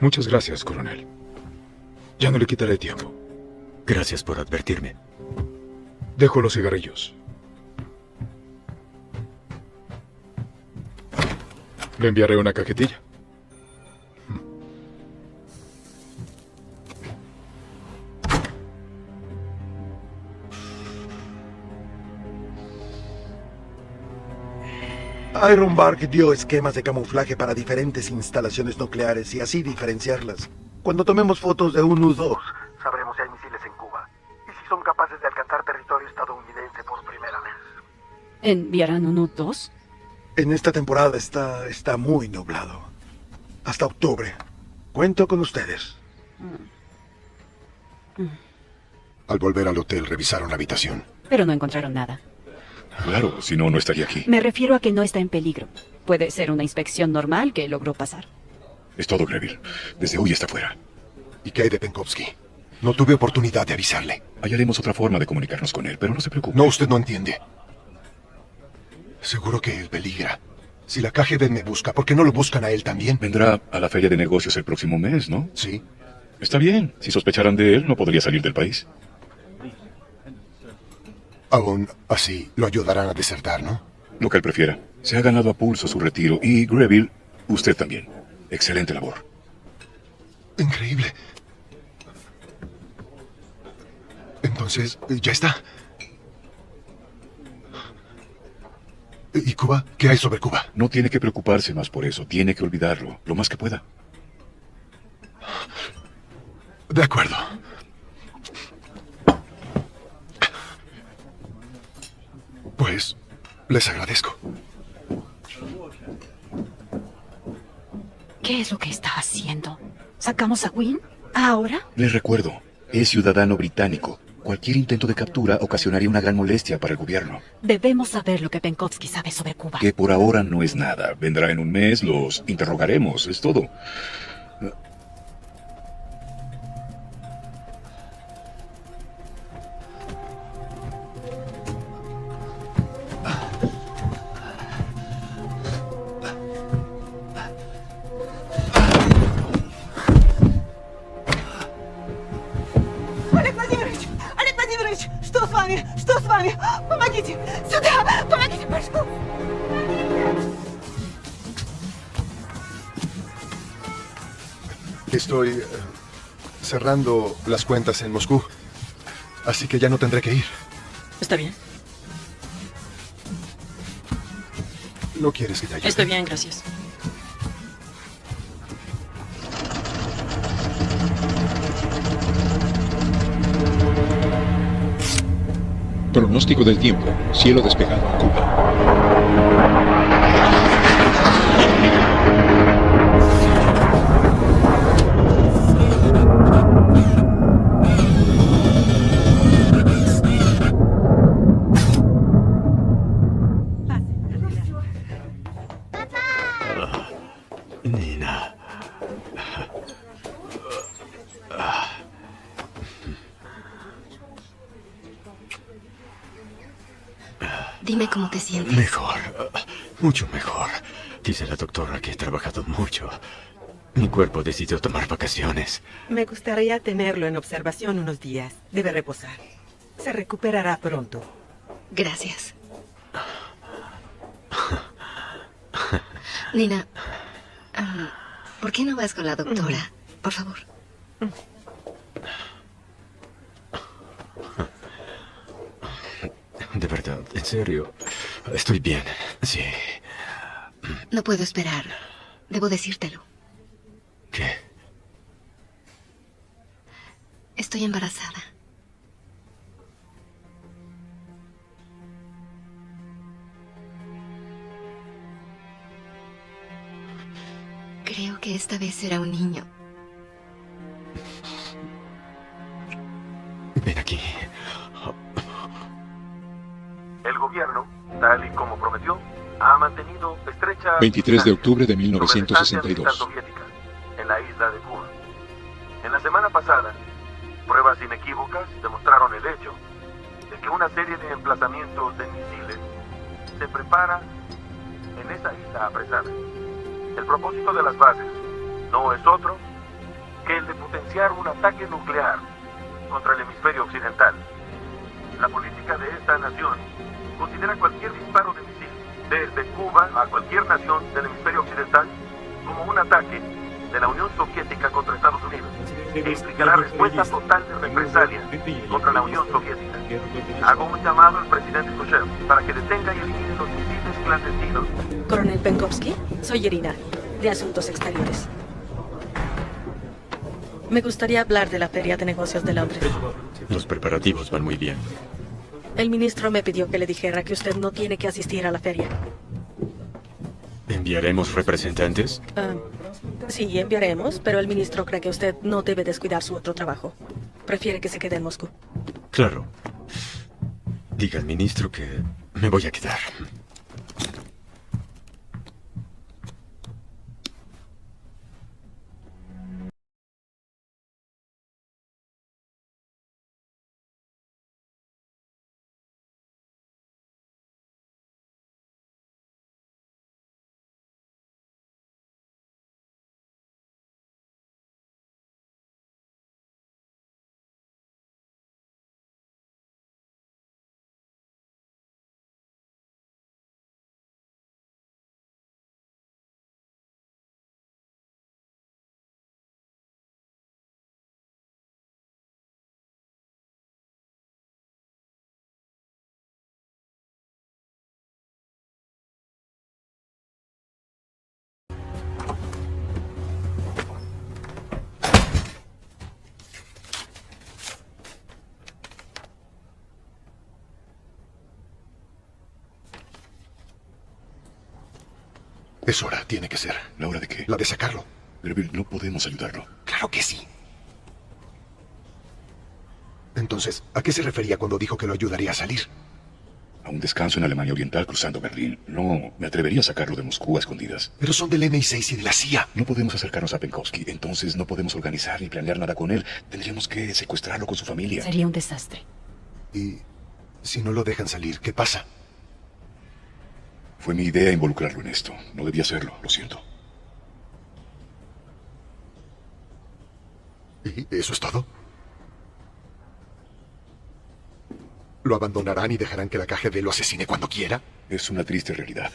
[SPEAKER 11] Muchas gracias, coronel. Ya no le quitaré tiempo.
[SPEAKER 12] Gracias por advertirme.
[SPEAKER 11] Dejo los cigarrillos. Le enviaré una cajetilla.
[SPEAKER 2] Ironbark dio esquemas de camuflaje para diferentes instalaciones nucleares y así diferenciarlas. Cuando tomemos fotos de un U-2, sabremos si hay misiles en Cuba y si son capaces de alcanzar territorio estadounidense por primera vez.
[SPEAKER 7] ¿Enviarán un U-2?
[SPEAKER 2] En esta temporada está muy nublado. Hasta octubre. Cuento con ustedes.
[SPEAKER 6] Al volver al hotel revisaron la habitación.
[SPEAKER 7] Pero no encontraron nada.
[SPEAKER 8] Claro, si no, no estaría aquí.
[SPEAKER 7] Me refiero a que no está en peligro. Puede ser una inspección normal que logró pasar.
[SPEAKER 8] Es todo, Greville. Desde hoy está fuera.
[SPEAKER 6] ¿Y qué hay de Penkovsky? No tuve oportunidad de avisarle.
[SPEAKER 8] Hallaremos otra forma de comunicarnos con él, pero no se preocupe.
[SPEAKER 6] No, usted no entiende. Seguro que él peligra. Si la KGB me busca, ¿por qué no lo buscan a él también?
[SPEAKER 8] Vendrá a la feria de negocios el próximo mes, ¿no?
[SPEAKER 6] Sí.
[SPEAKER 8] Está bien. Si sospecharan de él, no podría salir del país.
[SPEAKER 6] Aún así, lo ayudarán a desertar, ¿no?
[SPEAKER 8] Lo que él prefiera. Se ha ganado a pulso su retiro. Y Greville, usted también. Excelente labor.
[SPEAKER 6] Increíble. Entonces, ya está. ¿Y Cuba? ¿Qué hay sobre Cuba?
[SPEAKER 8] No tiene que preocuparse más por eso. Tiene que olvidarlo, lo más que pueda.
[SPEAKER 6] De acuerdo. Pues, les agradezco.
[SPEAKER 7] ¿Qué es lo que está haciendo? ¿Sacamos a Wynne? ¿Ahora?
[SPEAKER 8] Les recuerdo, es ciudadano británico. Cualquier intento de captura ocasionaría una gran molestia para el gobierno.
[SPEAKER 7] Debemos saber lo que Penkovsky sabe sobre Cuba.
[SPEAKER 8] Que por ahora no es nada. Vendrá en un mes, los interrogaremos, es todo.
[SPEAKER 16] Что с вами? Что с вами? Помогите! Сюда! Помогите, пожалуйста!
[SPEAKER 6] Estoy cerrando las cuentas en Moscú, así que ya no tendré que ir.
[SPEAKER 10] ¿Está bien?
[SPEAKER 6] ¿No quieres que te ayude?
[SPEAKER 10] Estoy bien, gracias.
[SPEAKER 1] Pronóstico del tiempo. Cielo despejado en Cuba.
[SPEAKER 12] Nina.
[SPEAKER 5] Dime cómo te sientes.
[SPEAKER 12] Mejor, mucho mejor. Dice la doctora que he trabajado mucho. Mi cuerpo decidió tomar vacaciones.
[SPEAKER 21] Me gustaría tenerlo en observación unos días. Debe reposar. Se recuperará pronto.
[SPEAKER 5] Gracias. Nina, ¿por qué no vas con la doctora? Por favor.
[SPEAKER 12] De verdad, en serio. Estoy bien, sí.
[SPEAKER 5] No puedo esperar. Debo decírtelo.
[SPEAKER 12] ¿Qué?
[SPEAKER 5] Estoy embarazada. Creo que esta vez será un niño.
[SPEAKER 12] Ven aquí.
[SPEAKER 15] El gobierno, tal y como prometió, ha mantenido estrecha
[SPEAKER 1] 23 de octubre de
[SPEAKER 15] sobre la estancia militar
[SPEAKER 1] 1962.
[SPEAKER 15] soviética en la isla de Cuba. En la semana pasada, pruebas inequívocas demostraron el hecho de que una serie de emplazamientos de misiles se prepara en esa isla apresada. El propósito de las bases no es otro que el de potenciar un ataque nuclear contra el hemisferio occidental. La política de esta nación considera cualquier disparo de misil desde Cuba a cualquier nación del hemisferio occidental como un ataque de la Unión Soviética contra Estados Unidos e implicará respuesta total de represalia contra la Unión Soviética. Hago un llamado al presidente Khrushchev para que detenga y elimine los misiles clandestinos.
[SPEAKER 10] Coronel Penkovsky, soy Irina, de Asuntos Exteriores. Me gustaría hablar de la Feria de Negocios de Londres.
[SPEAKER 12] Los preparativos van muy bien.
[SPEAKER 10] El ministro me pidió que le dijera que usted no tiene que asistir a la feria.
[SPEAKER 12] ¿Enviaremos representantes?
[SPEAKER 10] Sí, enviaremos, pero el ministro cree que usted no debe descuidar su otro trabajo. Prefiere que se quede en Moscú.
[SPEAKER 12] Claro. Diga al ministro que Me voy a quedar.
[SPEAKER 6] Es hora, tiene que ser.
[SPEAKER 8] ¿La hora de qué?
[SPEAKER 6] La de sacarlo.
[SPEAKER 8] Greville, no podemos ayudarlo.
[SPEAKER 6] Claro que sí. Entonces, ¿a qué se refería cuando dijo que lo ayudaría a salir?
[SPEAKER 8] A un descanso en Alemania Oriental cruzando Berlín. No, me atrevería a sacarlo de Moscú a escondidas.
[SPEAKER 6] Pero son del MI6 y de la CIA.
[SPEAKER 8] No podemos acercarnos a Penkovsky, entonces no podemos organizar ni planear nada con él. Tendríamos que secuestrarlo con su familia.
[SPEAKER 7] Sería un desastre.
[SPEAKER 6] Y si no lo dejan salir, ¿qué pasa?
[SPEAKER 8] Fue mi idea involucrarlo en esto. No debía hacerlo, lo siento.
[SPEAKER 6] ¿Y eso es todo? ¿Lo abandonarán y dejarán que la KGB lo asesine cuando quiera?
[SPEAKER 8] Es una triste realidad.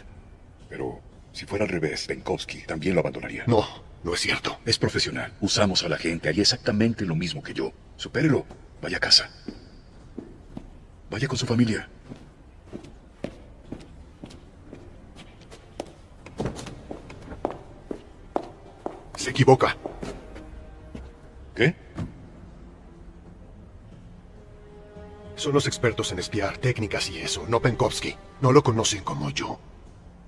[SPEAKER 8] Pero si fuera al revés, Penkovsky también lo abandonaría.
[SPEAKER 6] No, no es cierto.
[SPEAKER 8] Es profesional. Usamos a la gente. Haría exactamente lo mismo que yo. Supérelo. Vaya a casa. Vaya con su familia.
[SPEAKER 6] Se equivoca.
[SPEAKER 8] ¿Qué?
[SPEAKER 6] Son los expertos en espiar, técnicas y eso, no Penkovsky. No lo conocen como yo.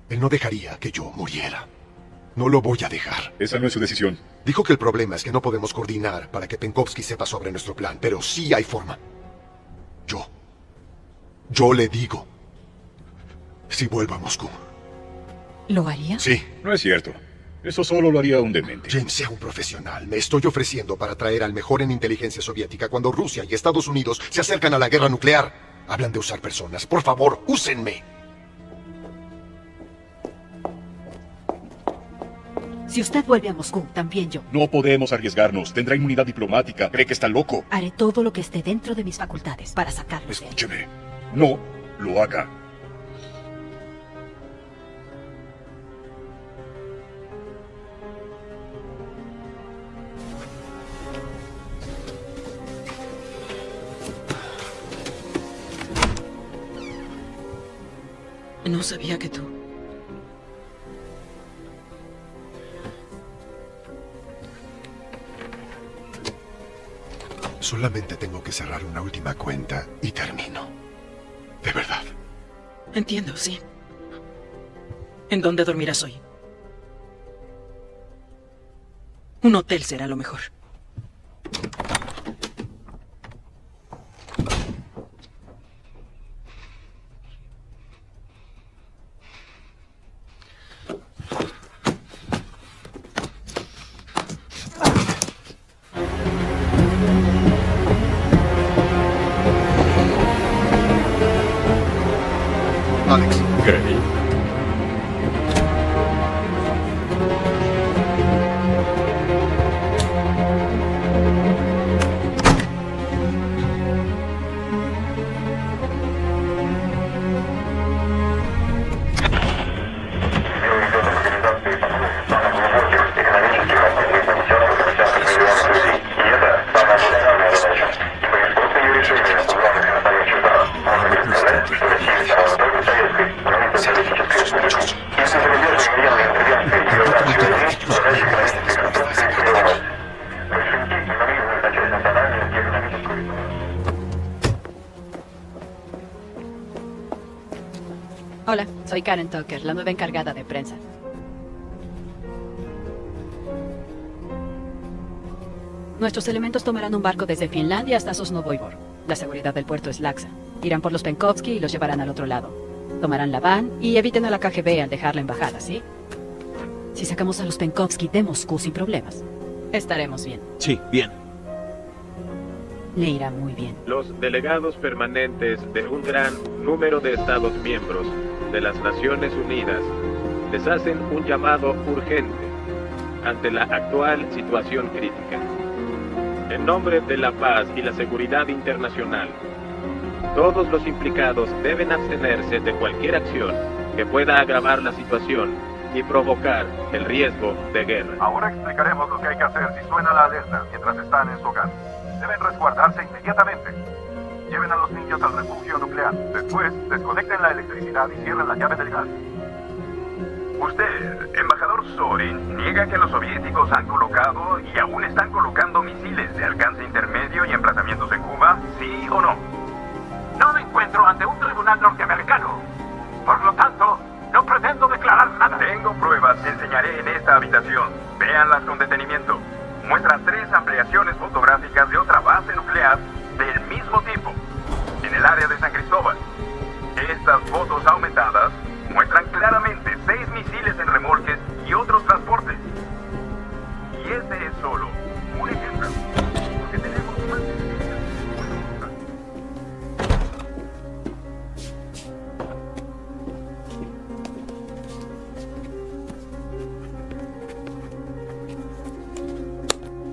[SPEAKER 6] Él no dejaría que yo muriera. No lo voy a dejar.
[SPEAKER 8] Esa no es su decisión.
[SPEAKER 6] Dijo que el problema es que no podemos coordinar para que Penkovsky sepa sobre nuestro plan, pero sí hay forma. Yo le digo. Si vuelvo a Moscú.
[SPEAKER 7] ¿Lo haría?
[SPEAKER 6] Sí.
[SPEAKER 8] No es cierto. Eso solo lo haría un demente.
[SPEAKER 6] James, sea un profesional. Me estoy ofreciendo para traer al mejor en inteligencia soviética cuando Rusia y Estados Unidos se acercan a la guerra nuclear. Hablan de usar personas. Por favor, úsenme.
[SPEAKER 7] Si usted vuelve a Moscú, también yo.
[SPEAKER 8] No podemos arriesgarnos. Tendrá inmunidad diplomática. ¿Cree que está loco?
[SPEAKER 7] Haré todo lo que esté dentro de mis facultades para sacarlo.
[SPEAKER 8] Escúcheme. No lo haga.
[SPEAKER 10] No sabía que tú...
[SPEAKER 6] Solamente tengo que cerrar una última cuenta y termino. De verdad.
[SPEAKER 10] Entiendo, sí. ¿En dónde dormirás hoy? Un hotel será lo mejor.
[SPEAKER 6] Alex.
[SPEAKER 12] Greville.
[SPEAKER 7] Hola, soy Karen Tucker, la nueva encargada de prensa. Nuestros elementos tomarán un barco desde Finlandia hasta Sosnovoy Bor. La seguridad del puerto es laxa. Irán por los Penkovsky y los llevarán al otro lado. Tomarán la van y eviten a la KGB al dejar la embajada, ¿sí? Si sacamos a los Penkovsky de Moscú sin problemas, estaremos bien.
[SPEAKER 15] Sí, bien.
[SPEAKER 7] Le irá muy bien.
[SPEAKER 15] Los delegados permanentes de un gran número de Estados miembros de las Naciones Unidas les hacen un llamado urgente ante la actual situación crítica. En nombre de la paz y la seguridad internacional, todos los implicados deben abstenerse de cualquier acción que pueda agravar la situación y provocar el riesgo de guerra.
[SPEAKER 13] Ahora explicaremos lo que hay que hacer si suena la alerta mientras están en su hogar. Deben resguardarse inmediatamente. Lleven a los niños al refugio nuclear. Después, desconecten la electricidad y cierren la llave del gas.
[SPEAKER 22] Usted, embajador Zorin, niega que los soviéticos han colocado y aún están colocando misiles de alcance intermedio y emplazamientos en Cuba, ¿sí o no?
[SPEAKER 13] No me encuentro ante un tribunal norteamericano. Por lo tanto, no pretendo declarar nada.
[SPEAKER 22] Tengo pruebas, enseñaré en esta habitación. Véanlas con detenimiento. Muestra 3 ampliaciones fotográficas de otra base nuclear del mismo tipo, en el área de San Cristóbal. Estas fotos aumentadas muestran claramente 6 misiles en remolques y otros transportes. Y este es solo un ejemplo, porque tenemos más de...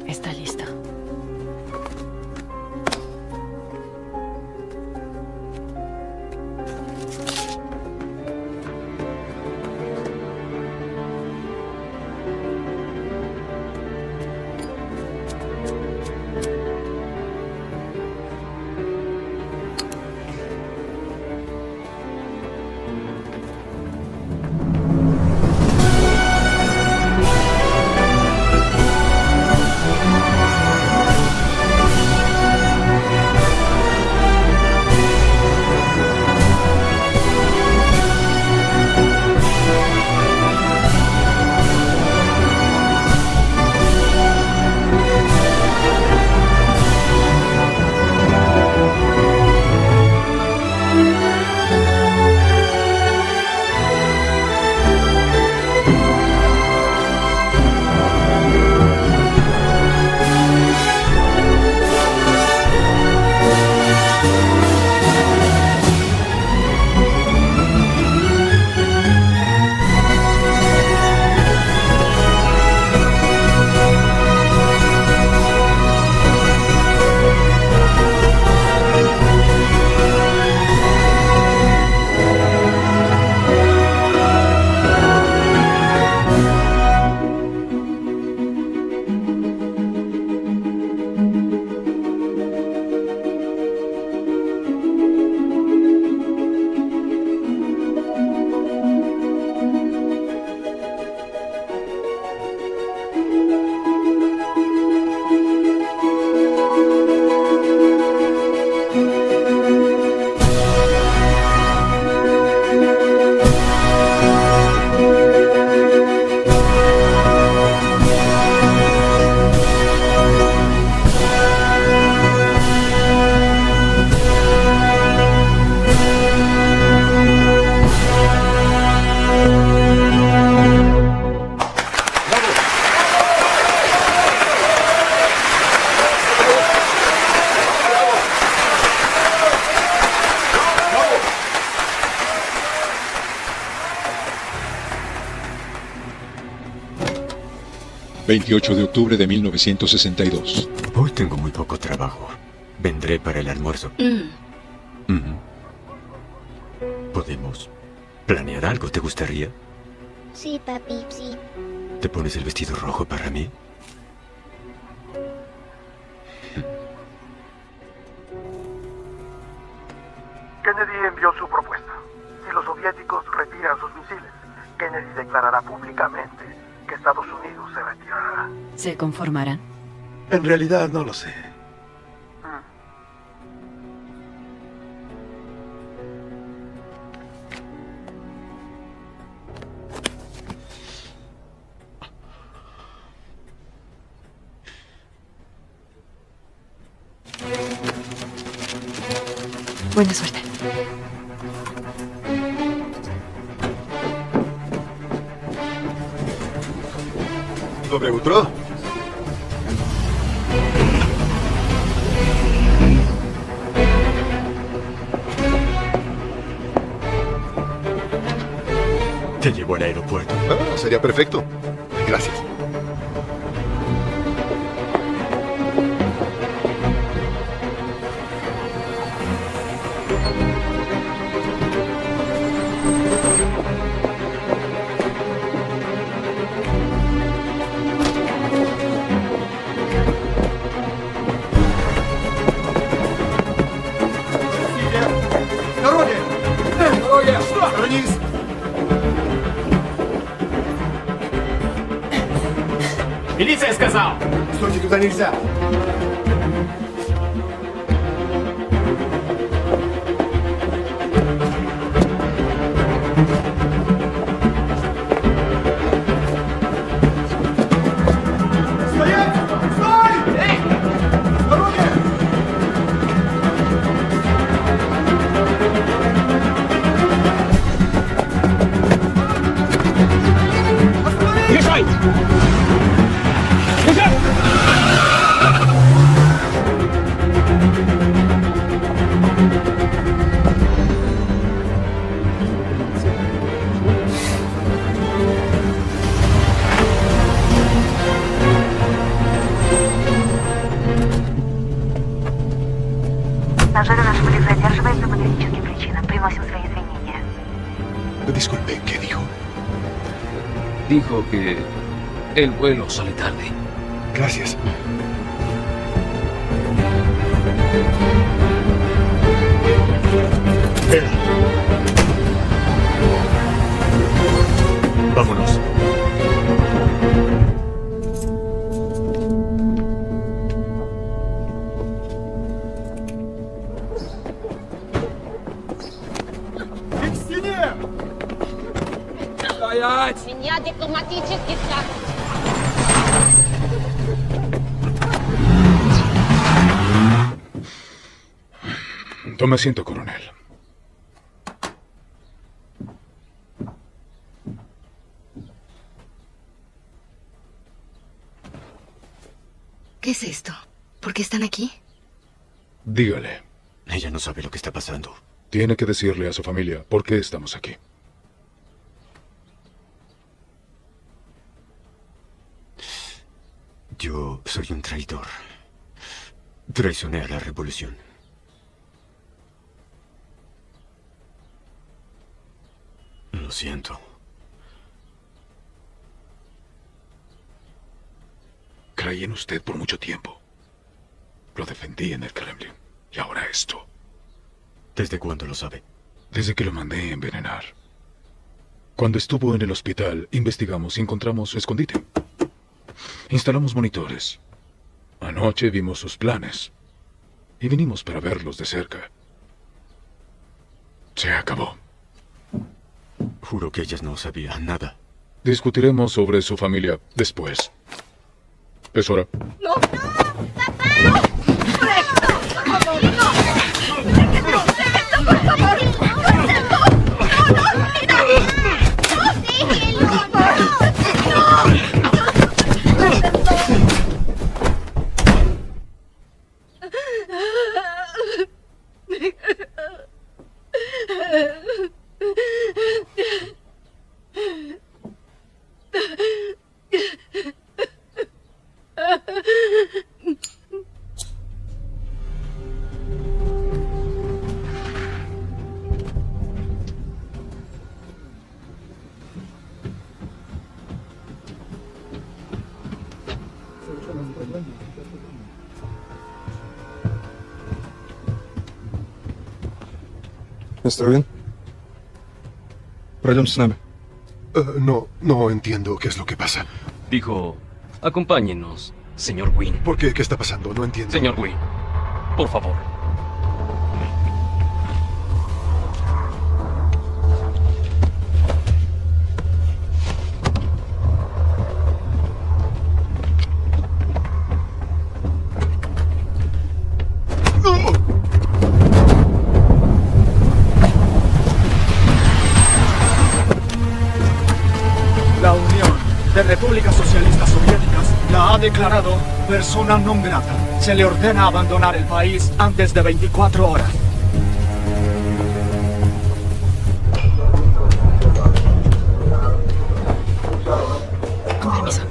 [SPEAKER 7] Está lista.
[SPEAKER 1] ...28 de octubre de 1962.
[SPEAKER 12] Hoy tengo muy poco trabajo. Vendré para el almuerzo. ¿Podemos planear algo? ¿Te gustaría?
[SPEAKER 5] Sí, papi, sí.
[SPEAKER 12] ¿Te pones el vestido rojo para mí?
[SPEAKER 2] Kennedy envió su propuesta. Si los soviéticos retiran sus misiles, Kennedy declarará públicamente que Estados Unidos se retirará.
[SPEAKER 7] ¿Se conformarán?
[SPEAKER 2] En realidad no lo sé.
[SPEAKER 7] Buena suerte.
[SPEAKER 6] ¿Sobre Utro?
[SPEAKER 12] Te llevo al aeropuerto.
[SPEAKER 6] Ah, sería perfecto. Gracias.
[SPEAKER 2] Вернись!
[SPEAKER 9] Милиция сказал!
[SPEAKER 2] Стойте, туда нельзя! Стоять! Стой! Эй! С дороги!
[SPEAKER 9] Решай! Бежать!
[SPEAKER 3] Пассажиры наш вылет задерживается по техническим причинам. Приносим свои извинения.
[SPEAKER 6] Disculpe, ¿qué dijo?
[SPEAKER 20] Dijo que el vuelo sale tarde.
[SPEAKER 6] Gracias.
[SPEAKER 12] Vámonos.
[SPEAKER 2] К стене!
[SPEAKER 9] Стоять!
[SPEAKER 3] Меня дипломатический статус.
[SPEAKER 11] Tome asiento, coronel.
[SPEAKER 17] ¿Qué es esto? ¿Por qué están aquí?
[SPEAKER 11] Dígale.
[SPEAKER 12] Ella no sabe lo que está pasando.
[SPEAKER 11] Tiene que decirle a su familia por qué estamos aquí.
[SPEAKER 12] Yo soy un traidor. Traicioné a la revolución. Lo siento.
[SPEAKER 11] Creí en usted por mucho tiempo. Lo defendí en el Kremlin. Y ahora esto.
[SPEAKER 12] ¿Desde cuándo lo sabe?
[SPEAKER 11] Desde que lo mandé a envenenar. Cuando estuvo en el hospital, investigamos y encontramos su escondite. Instalamos monitores. Anoche vimos sus planes. Y vinimos para verlos de cerca. Se acabó.
[SPEAKER 12] Juro que ellas no sabían nada.
[SPEAKER 11] Discutiremos sobre su familia después. Es hora.
[SPEAKER 5] ¡No! ¡Papá!
[SPEAKER 18] ¿Está bien? Пройдем с нами.
[SPEAKER 6] No entiendo qué es lo que pasa.
[SPEAKER 20] Dijo, acompáñenos, señor Wynn.
[SPEAKER 6] ¿Por qué? ¿Qué está pasando? No entiendo.
[SPEAKER 20] Señor Wynn, por favor.
[SPEAKER 9] La Unión de Repúblicas Socialistas Soviéticas
[SPEAKER 4] declarado persona non grata. Se le ordena abandonar el país antes de 24 horas.
[SPEAKER 10] Con permiso.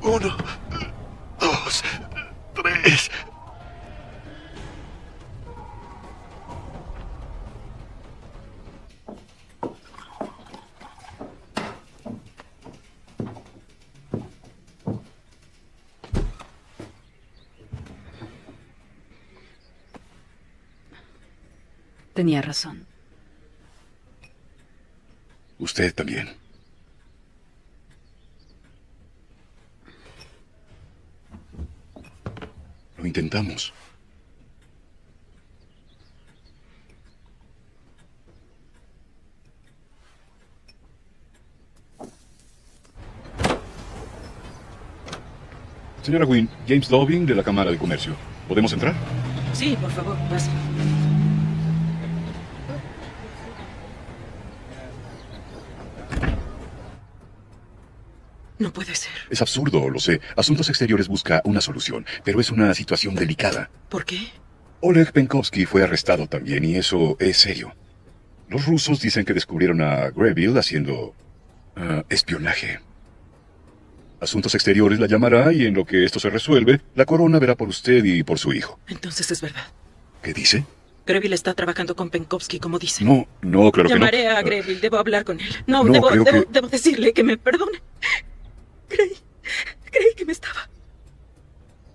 [SPEAKER 6] Uno, dos, tres.
[SPEAKER 7] Tenía razón.
[SPEAKER 8] Usted también. Lo intentamos. Señora Wynne, James Dobbin de la Cámara de Comercio. ¿Podemos entrar?
[SPEAKER 10] Sí, por favor, pase. No puede ser.
[SPEAKER 8] Es absurdo, lo sé. Asuntos Exteriores busca una solución, pero es una situación delicada.
[SPEAKER 10] ¿Por qué?
[SPEAKER 8] Oleg Penkovsky fue arrestado también, y eso es serio. Los rusos dicen que descubrieron a Greville haciendo espionaje. Asuntos Exteriores la llamará y en lo que esto se resuelve, la corona verá por usted y por su hijo.
[SPEAKER 10] Entonces es verdad.
[SPEAKER 8] ¿Qué dice?
[SPEAKER 10] Greville está trabajando con Penkovsky, como dice.
[SPEAKER 8] No, claro que no.
[SPEAKER 10] Llamaré a Greville, debo hablar con él. No,
[SPEAKER 8] No,
[SPEAKER 10] debo decirle que me perdone. Creí que me estaba...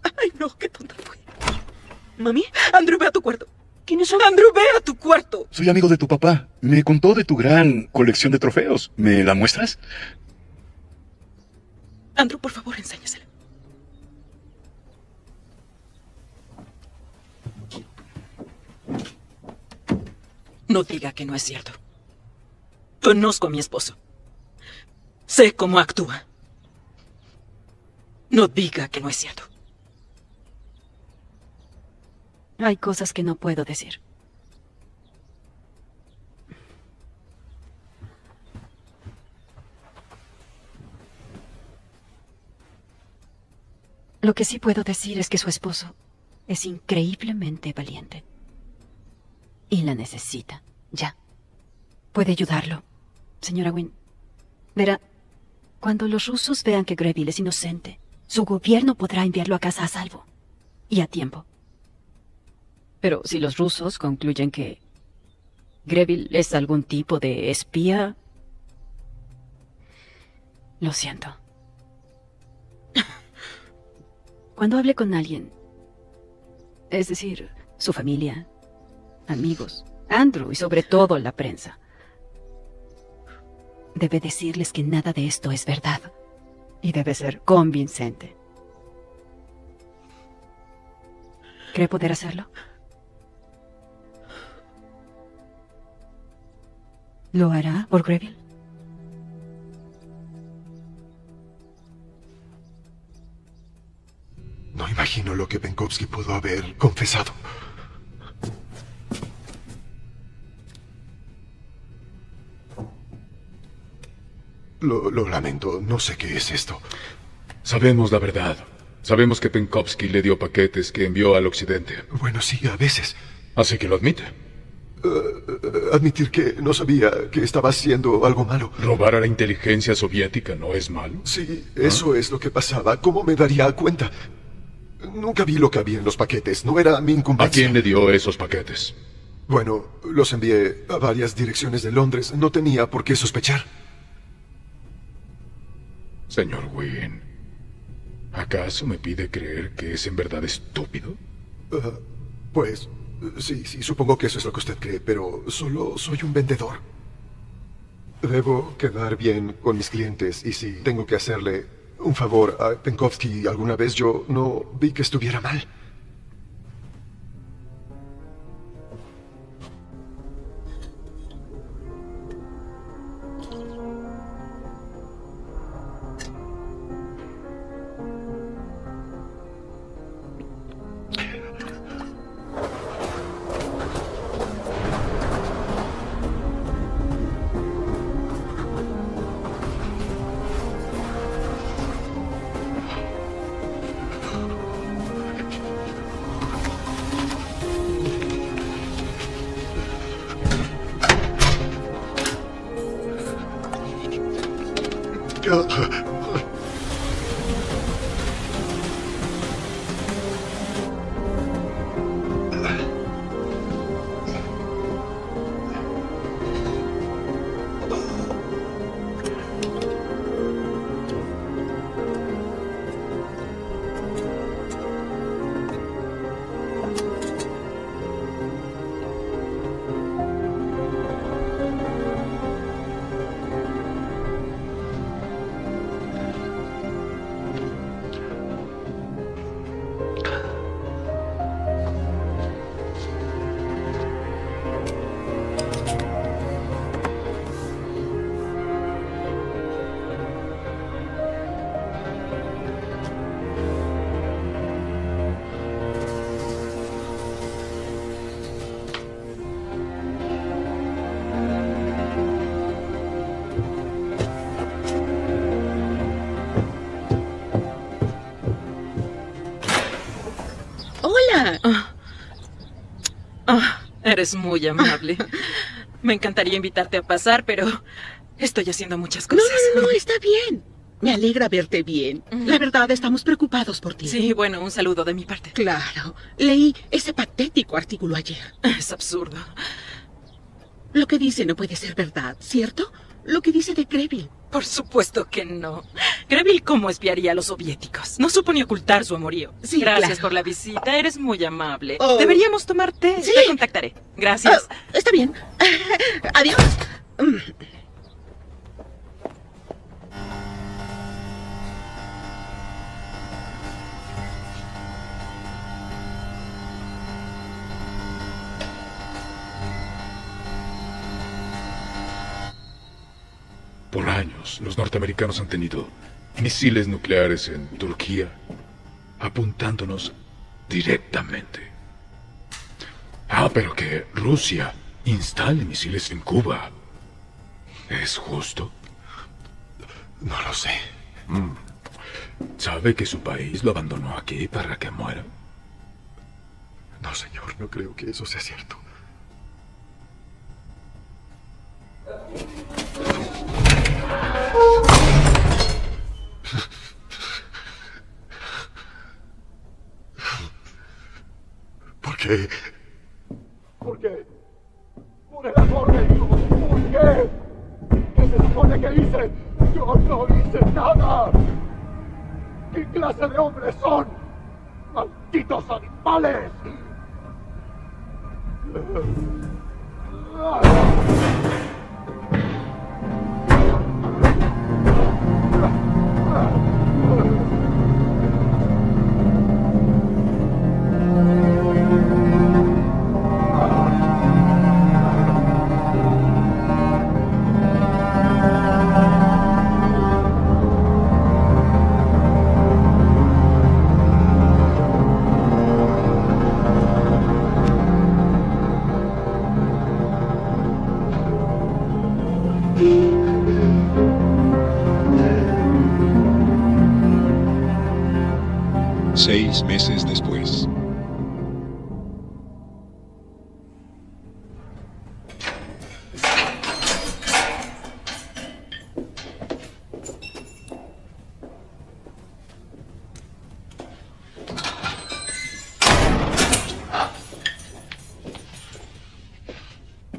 [SPEAKER 10] Ay, no, qué tonta fui. Mami, Andrew, ve a tu cuarto. ¿Quiénes son? Andrew, ve a tu cuarto.
[SPEAKER 8] Soy amigo de tu papá. Me contó de tu gran colección de trofeos. ¿Me la muestras?
[SPEAKER 10] Andrew, por favor, enséñasela. No diga que no es cierto. Conozco a mi esposo. Sé cómo actúa. No diga que no es cierto.
[SPEAKER 7] Hay cosas que no puedo decir. Lo que sí puedo decir es que su esposo es increíblemente valiente. Y la necesita, ya. Puede ayudarlo, señora Wynne. Verá, cuando los rusos vean que Greville es inocente, su gobierno podrá enviarlo a casa a salvo. Y a tiempo. Pero si los rusos concluyen que Greville es algún tipo de espía, lo siento. Cuando hable con alguien, es decir, su familia, amigos, Andrew y sobre todo la prensa, debe decirles que nada de esto es verdad y debe ser convincente. ¿Cree poder hacerlo? ¿Lo hará por Greville?
[SPEAKER 6] No imagino lo que Penkovsky pudo haber confesado. Lo lamento, no sé qué es esto.
[SPEAKER 11] Sabemos la verdad. Sabemos que Penkovsky le dio paquetes que envió al occidente.
[SPEAKER 6] Bueno, sí, a veces.
[SPEAKER 11] Así que lo admite.
[SPEAKER 6] Admitir que no sabía que estaba haciendo algo malo.
[SPEAKER 11] ¿Robar a la inteligencia soviética no es malo?
[SPEAKER 6] Sí, eso es lo que pasaba. ¿Cómo me daría cuenta? Nunca vi lo que había en los paquetes. No era mi incumbencia.
[SPEAKER 11] ¿A quién le dio esos paquetes?
[SPEAKER 6] Bueno, los envié a varias direcciones de Londres. No tenía por qué sospechar.
[SPEAKER 11] Señor Wynne, ¿acaso me pide creer que es en verdad estúpido?
[SPEAKER 6] Pues, sí, supongo que eso es lo que usted cree, pero solo soy un vendedor. Debo quedar bien con mis clientes, y si tengo que hacerle un favor a Penkovsky alguna vez, yo no vi que estuviera mal.
[SPEAKER 10] Eres muy amable. Me encantaría invitarte a pasar, pero estoy haciendo muchas cosas.
[SPEAKER 16] No, está bien. Me alegra verte bien. La verdad, estamos preocupados por ti.
[SPEAKER 10] Sí, bueno, un saludo de mi parte.
[SPEAKER 16] Claro. Leí ese patético artículo ayer.
[SPEAKER 10] Es absurdo.
[SPEAKER 16] Lo que dice no puede ser verdad, ¿cierto? Lo que dice de Greville.
[SPEAKER 10] Por supuesto que no. Greville, ¿cómo espiaría a los soviéticos? No supo ni ocultar su amorío.
[SPEAKER 16] Sí,
[SPEAKER 10] Gracias
[SPEAKER 16] claro.
[SPEAKER 10] por la visita, eres muy amable.
[SPEAKER 16] Oh.
[SPEAKER 10] Deberíamos tomar té.
[SPEAKER 16] Sí.
[SPEAKER 10] Te contactaré. Gracias.
[SPEAKER 16] Está bien. Adiós.
[SPEAKER 11] Por años, los norteamericanos han tenido misiles nucleares en Turquía, apuntándonos directamente. Pero que Rusia instale misiles en Cuba, ¿es justo?
[SPEAKER 6] No lo sé.
[SPEAKER 11] ¿Sabe que su país lo abandonó aquí para que muera?
[SPEAKER 6] No, señor, no creo que eso sea cierto. ¿Por qué?
[SPEAKER 14] ¿Por qué? Por el amor de Dios, ¿por qué? ¿Qué se supone que hice? Yo no hice nada. ¿Qué clase de hombres son? ¡Malditos animales!
[SPEAKER 1] 6 meses después.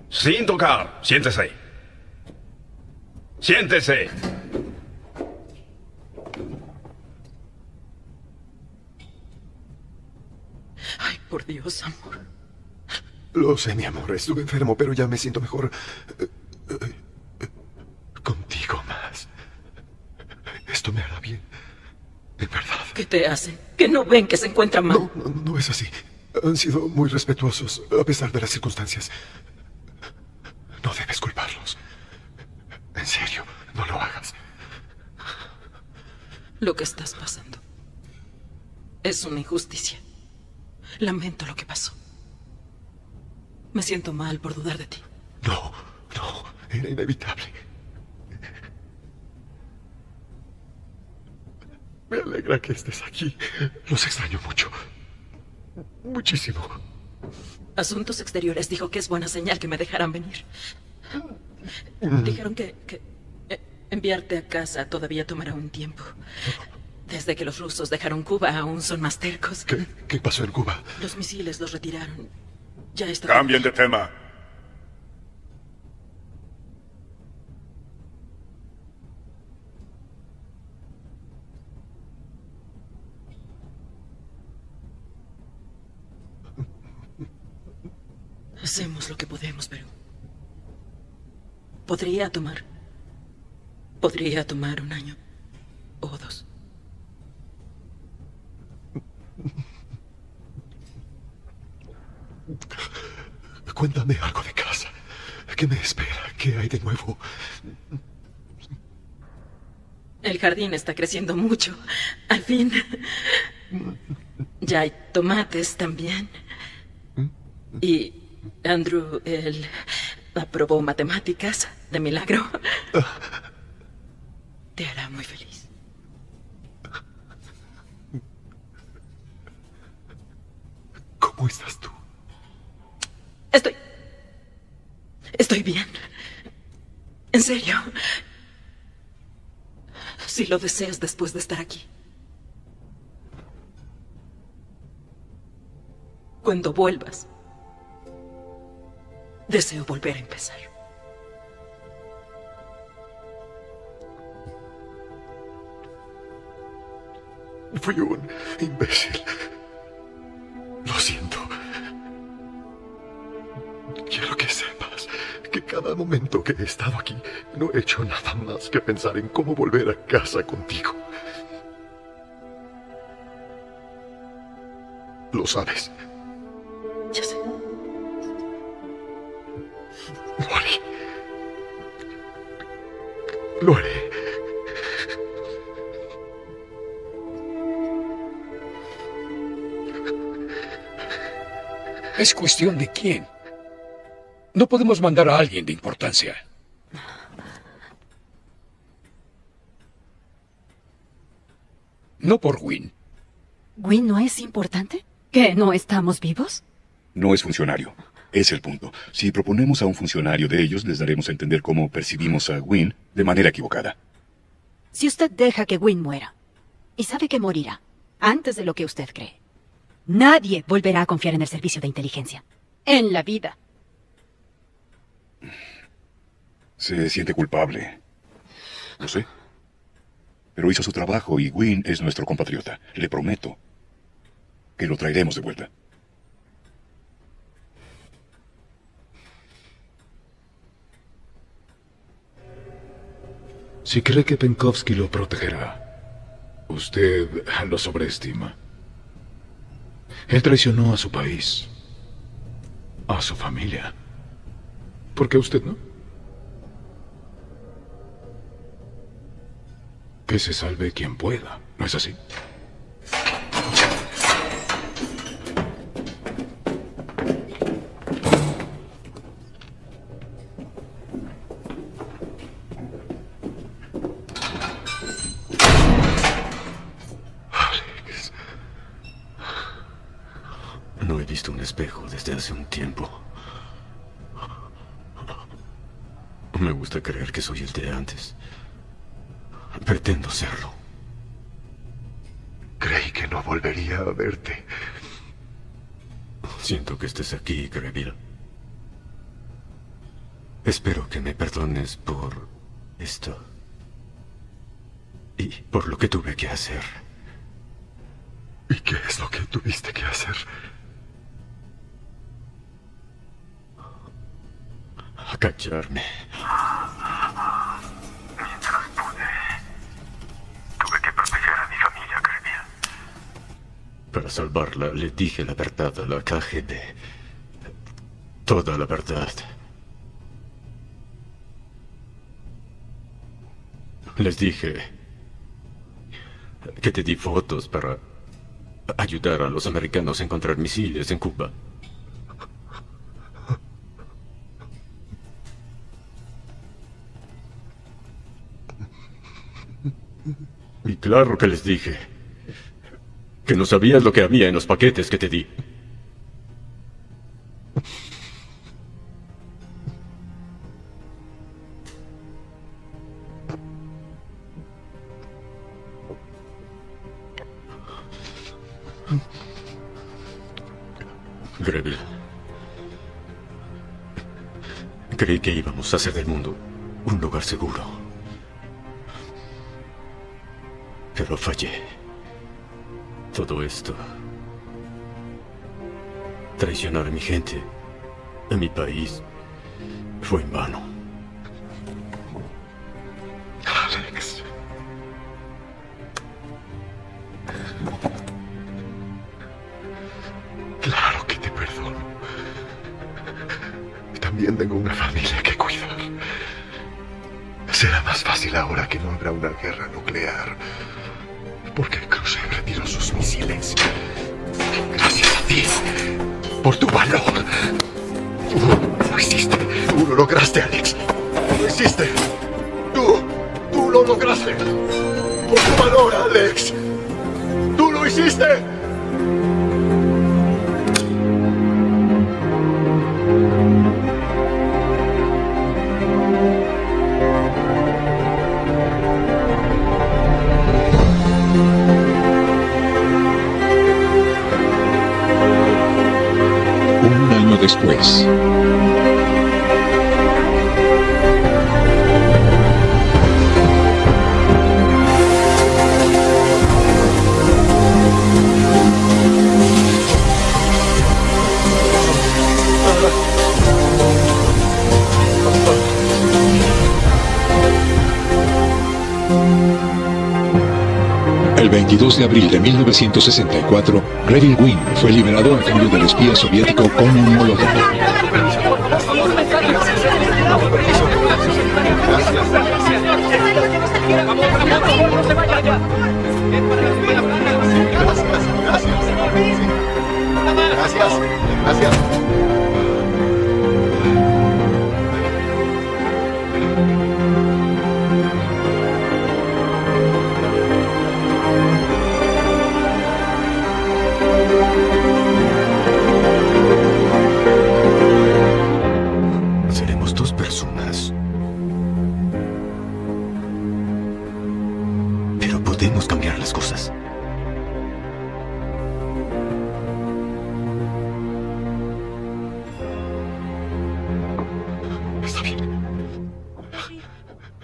[SPEAKER 19] Sin tocar. Siéntese. Siéntese.
[SPEAKER 10] Ay, por Dios, amor.
[SPEAKER 6] Lo sé, mi amor. Estuve enfermo, pero ya me siento mejor. Contigo más. Esto me hará bien. En verdad.
[SPEAKER 10] ¿Qué te hacen? ¿Que no ven que se encuentra mal?
[SPEAKER 6] No es así. Han sido muy respetuosos, a pesar de las circunstancias. No debes culparlos. En serio, no lo hagas.
[SPEAKER 10] Lo que estás pasando es una injusticia. Lamento lo que pasó. Me siento mal por dudar de ti.
[SPEAKER 6] No, era inevitable. Me alegra que estés aquí. Los extraño mucho. Muchísimo.
[SPEAKER 10] Asuntos Exteriores dijo que es buena señal que me dejaran venir. Dijeron que enviarte a casa todavía tomará un tiempo. Desde que los rusos dejaron Cuba, aún son más tercos.
[SPEAKER 6] ¿Qué pasó en Cuba?
[SPEAKER 10] Los misiles los retiraron. Ya está.
[SPEAKER 19] Cambien de tema.
[SPEAKER 10] Hacemos lo que podemos, pero podría tomar 1 año o 2.
[SPEAKER 6] Cuéntame algo de casa. ¿Qué me espera? ¿Qué hay de nuevo?
[SPEAKER 10] El jardín está creciendo mucho. Al fin. Ya hay tomates también. Y Andrew, él aprobó matemáticas de milagro. Te hará muy feliz.
[SPEAKER 6] ¿Cómo estás tú?
[SPEAKER 10] Estoy bien. En serio. Si lo deseas después de estar aquí. Cuando vuelvas, deseo volver a empezar.
[SPEAKER 6] Fui un imbécil. Lo siento. Quiero que sepas que cada momento que he estado aquí no he hecho nada más que pensar en cómo volver a casa contigo. Lo sabes.
[SPEAKER 10] Ya sé.
[SPEAKER 6] Lo haré. Lo haré.
[SPEAKER 9] Es cuestión de quién. No podemos mandar a alguien de importancia. No por Wynne.
[SPEAKER 7] ¿Wynne no es importante? ¿Que no estamos vivos?
[SPEAKER 8] No es funcionario. Es el punto. Si proponemos a un funcionario de ellos, les daremos a entender cómo percibimos a Wynne de manera equivocada.
[SPEAKER 7] Si usted deja que Wynne muera, y sabe que morirá antes de lo que usted cree, nadie volverá a confiar en el servicio de inteligencia. En la vida.
[SPEAKER 8] Se siente culpable. Lo sé. Pero hizo su trabajo y Wynne es nuestro compatriota. Le prometo que lo traeremos de vuelta.
[SPEAKER 11] Si cree que Penkovsky lo protegerá, usted lo sobreestima. Él traicionó a su país, a su familia. ¿Por qué usted no? Que se salve quien pueda, ¿no es así?
[SPEAKER 12] espejo desde hace un tiempo. Me gusta creer que soy el de antes. Pretendo serlo.
[SPEAKER 6] Creí que no volvería a verte.
[SPEAKER 12] Siento que estés aquí, Greville. Espero que me perdones por esto. Y por lo que tuve que hacer.
[SPEAKER 6] ¿Y qué es lo que tuviste que hacer?
[SPEAKER 12] Acallarme.
[SPEAKER 13] Mientras pude, tuve que proteger a mi familia, Greville.
[SPEAKER 12] Para salvarla, le dije la verdad a la KGB. Toda la verdad. Les dije que te di fotos para ayudar a los americanos a encontrar misiles en Cuba. Y claro que les dije que no sabías lo que había en los paquetes que te di. Greville, creí que íbamos a hacer del mundo un lugar seguro. Pero fallé. Todo esto, traicionar a mi gente, a mi país, fue en vano.
[SPEAKER 6] Alex. Claro que te perdono. También tengo una familia que cuidar. Será más fácil ahora que no habrá una guerra nuclear. Porque Khrushchev retiró sus misiles. Gracias a ti. Por tu valor. Tú lo hiciste. Tú lo lograste, Alex. Lo hiciste. Tú lo lograste. Por tu valor, Alex. Tú lo hiciste.
[SPEAKER 1] Un año después. El 22 de abril de 1964, Greville Gwyn fue liberado a cambio del espía soviético Konun Molotov.
[SPEAKER 6] Gracias.
[SPEAKER 12] Seremos dos personas. Pero podemos cambiar las cosas.
[SPEAKER 6] Está bien.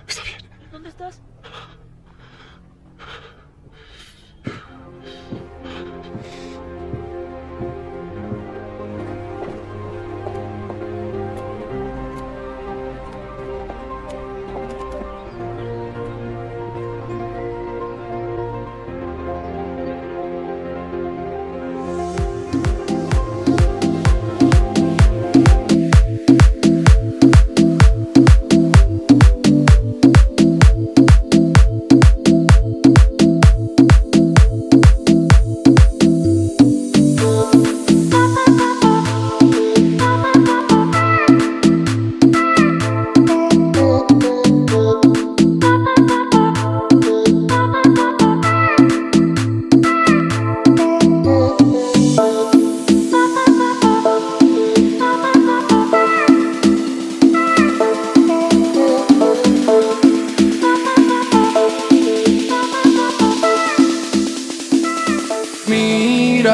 [SPEAKER 6] Está bien.
[SPEAKER 10] ¿Dónde estás?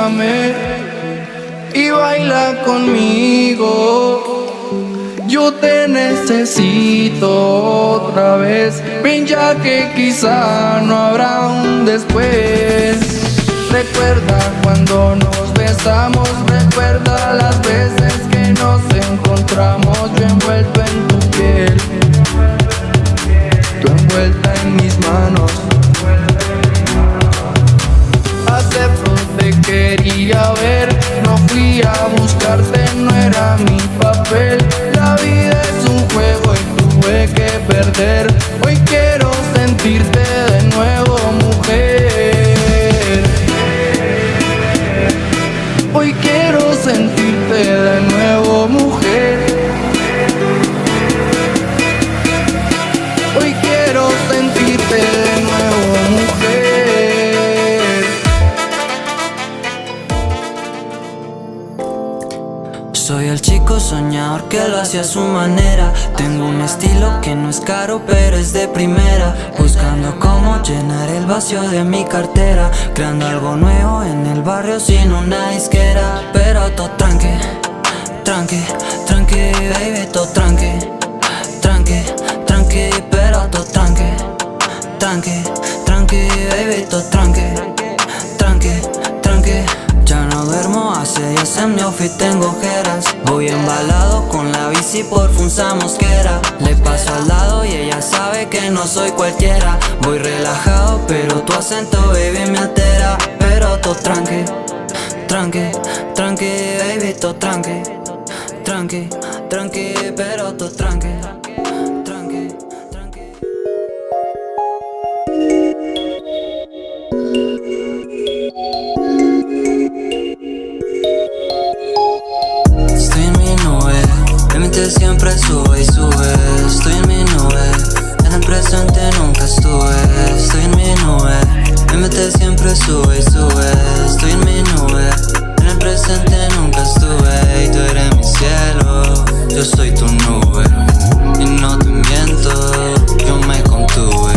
[SPEAKER 15] mírame y baila conmigo. Yo te necesito otra vez. Ven ya que quizá no habrá un después. Recuerda cuando nos besamos, recuerda las veces que nos encontramos. Yo envuelto en tu piel, tú envuelta en mis manos. Acepto, te quería ver, no fui a buscarte, no era mi papel. La vida es un juego y tuve que perder. Hoy quiero sentirte de nuevo, mujer. Hoy quiero sentirte de nuevo, mujer. Hoy quiero sentirte de nuevo, mujer.
[SPEAKER 21] Soy el chico soñador que lo hace a su manera. Tengo un estilo que no es caro pero es de primera. Buscando cómo llenar el vacío de mi cartera. Creando algo nuevo en el barrio sin una disquera. Pero todo tranqui, tranqui, tranqui, baby, todo tranqui. Tranqui, tranqui, pero todo tranqui. Tranqui, tranqui, baby, todo tranqui. Tranqui, tranqui. Ya no duermo, hace días en mi outfit tengo ojeras. Voy embalado con la bici por Funza Mosquera. Le paso al lado y ella sabe que no soy cualquiera. Voy relajado pero tu acento baby me altera. Pero todo tranqui, tranqui, tranqui, baby, todo tranqui. Tranqui, tranqui, pero todo tranqui. Tranqui, tranqui. Estoy en mi nube, mi mente siempre sube y sube. Estoy en mi nube, en el presente nunca estuve. Estoy en mi nube, mi mente siempre sube y sube. Estoy en mi nube, en el presente nunca estuve. Y tú eres mi cielo, yo soy tu nube. Y no te miento, yo me contuve.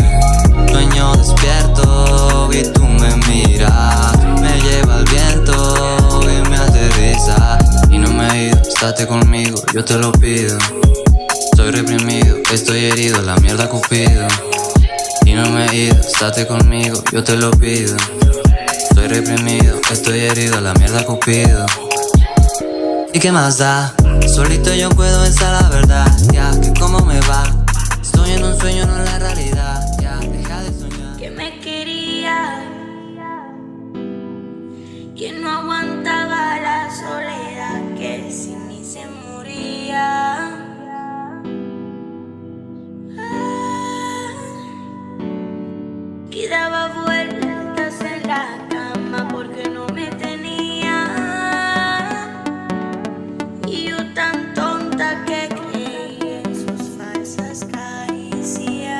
[SPEAKER 21] Sueño despierto y tú me miras. Me lleva el viento y me aterriza. Y no me he ido, estate conmigo, yo te lo pido. Soy reprimido, estoy herido, la mierda Cupido. Y no me he ido, estate conmigo, yo te lo pido. Soy reprimido, estoy herido, la mierda Cupido. ¿Y qué más da? Solito yo puedo pensar la verdad. Ya, que cómo me va. Estoy en un sueño, no en la realidad. Ya, deja de soñar.
[SPEAKER 23] Que me quería, que no aguantaba la soledad, que sin mí se moría. Que daba vueltas en la cama porque no me tenía. Y yo tan tonta que creí en sus falsas caricias.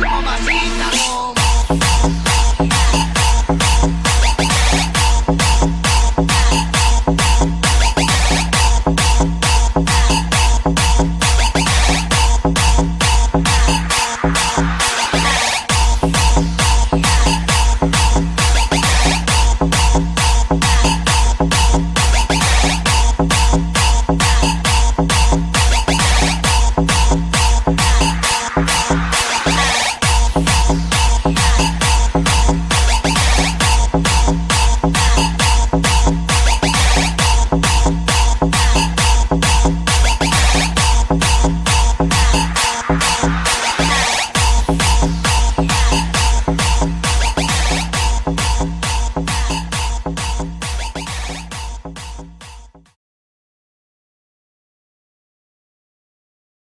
[SPEAKER 21] Mamacita,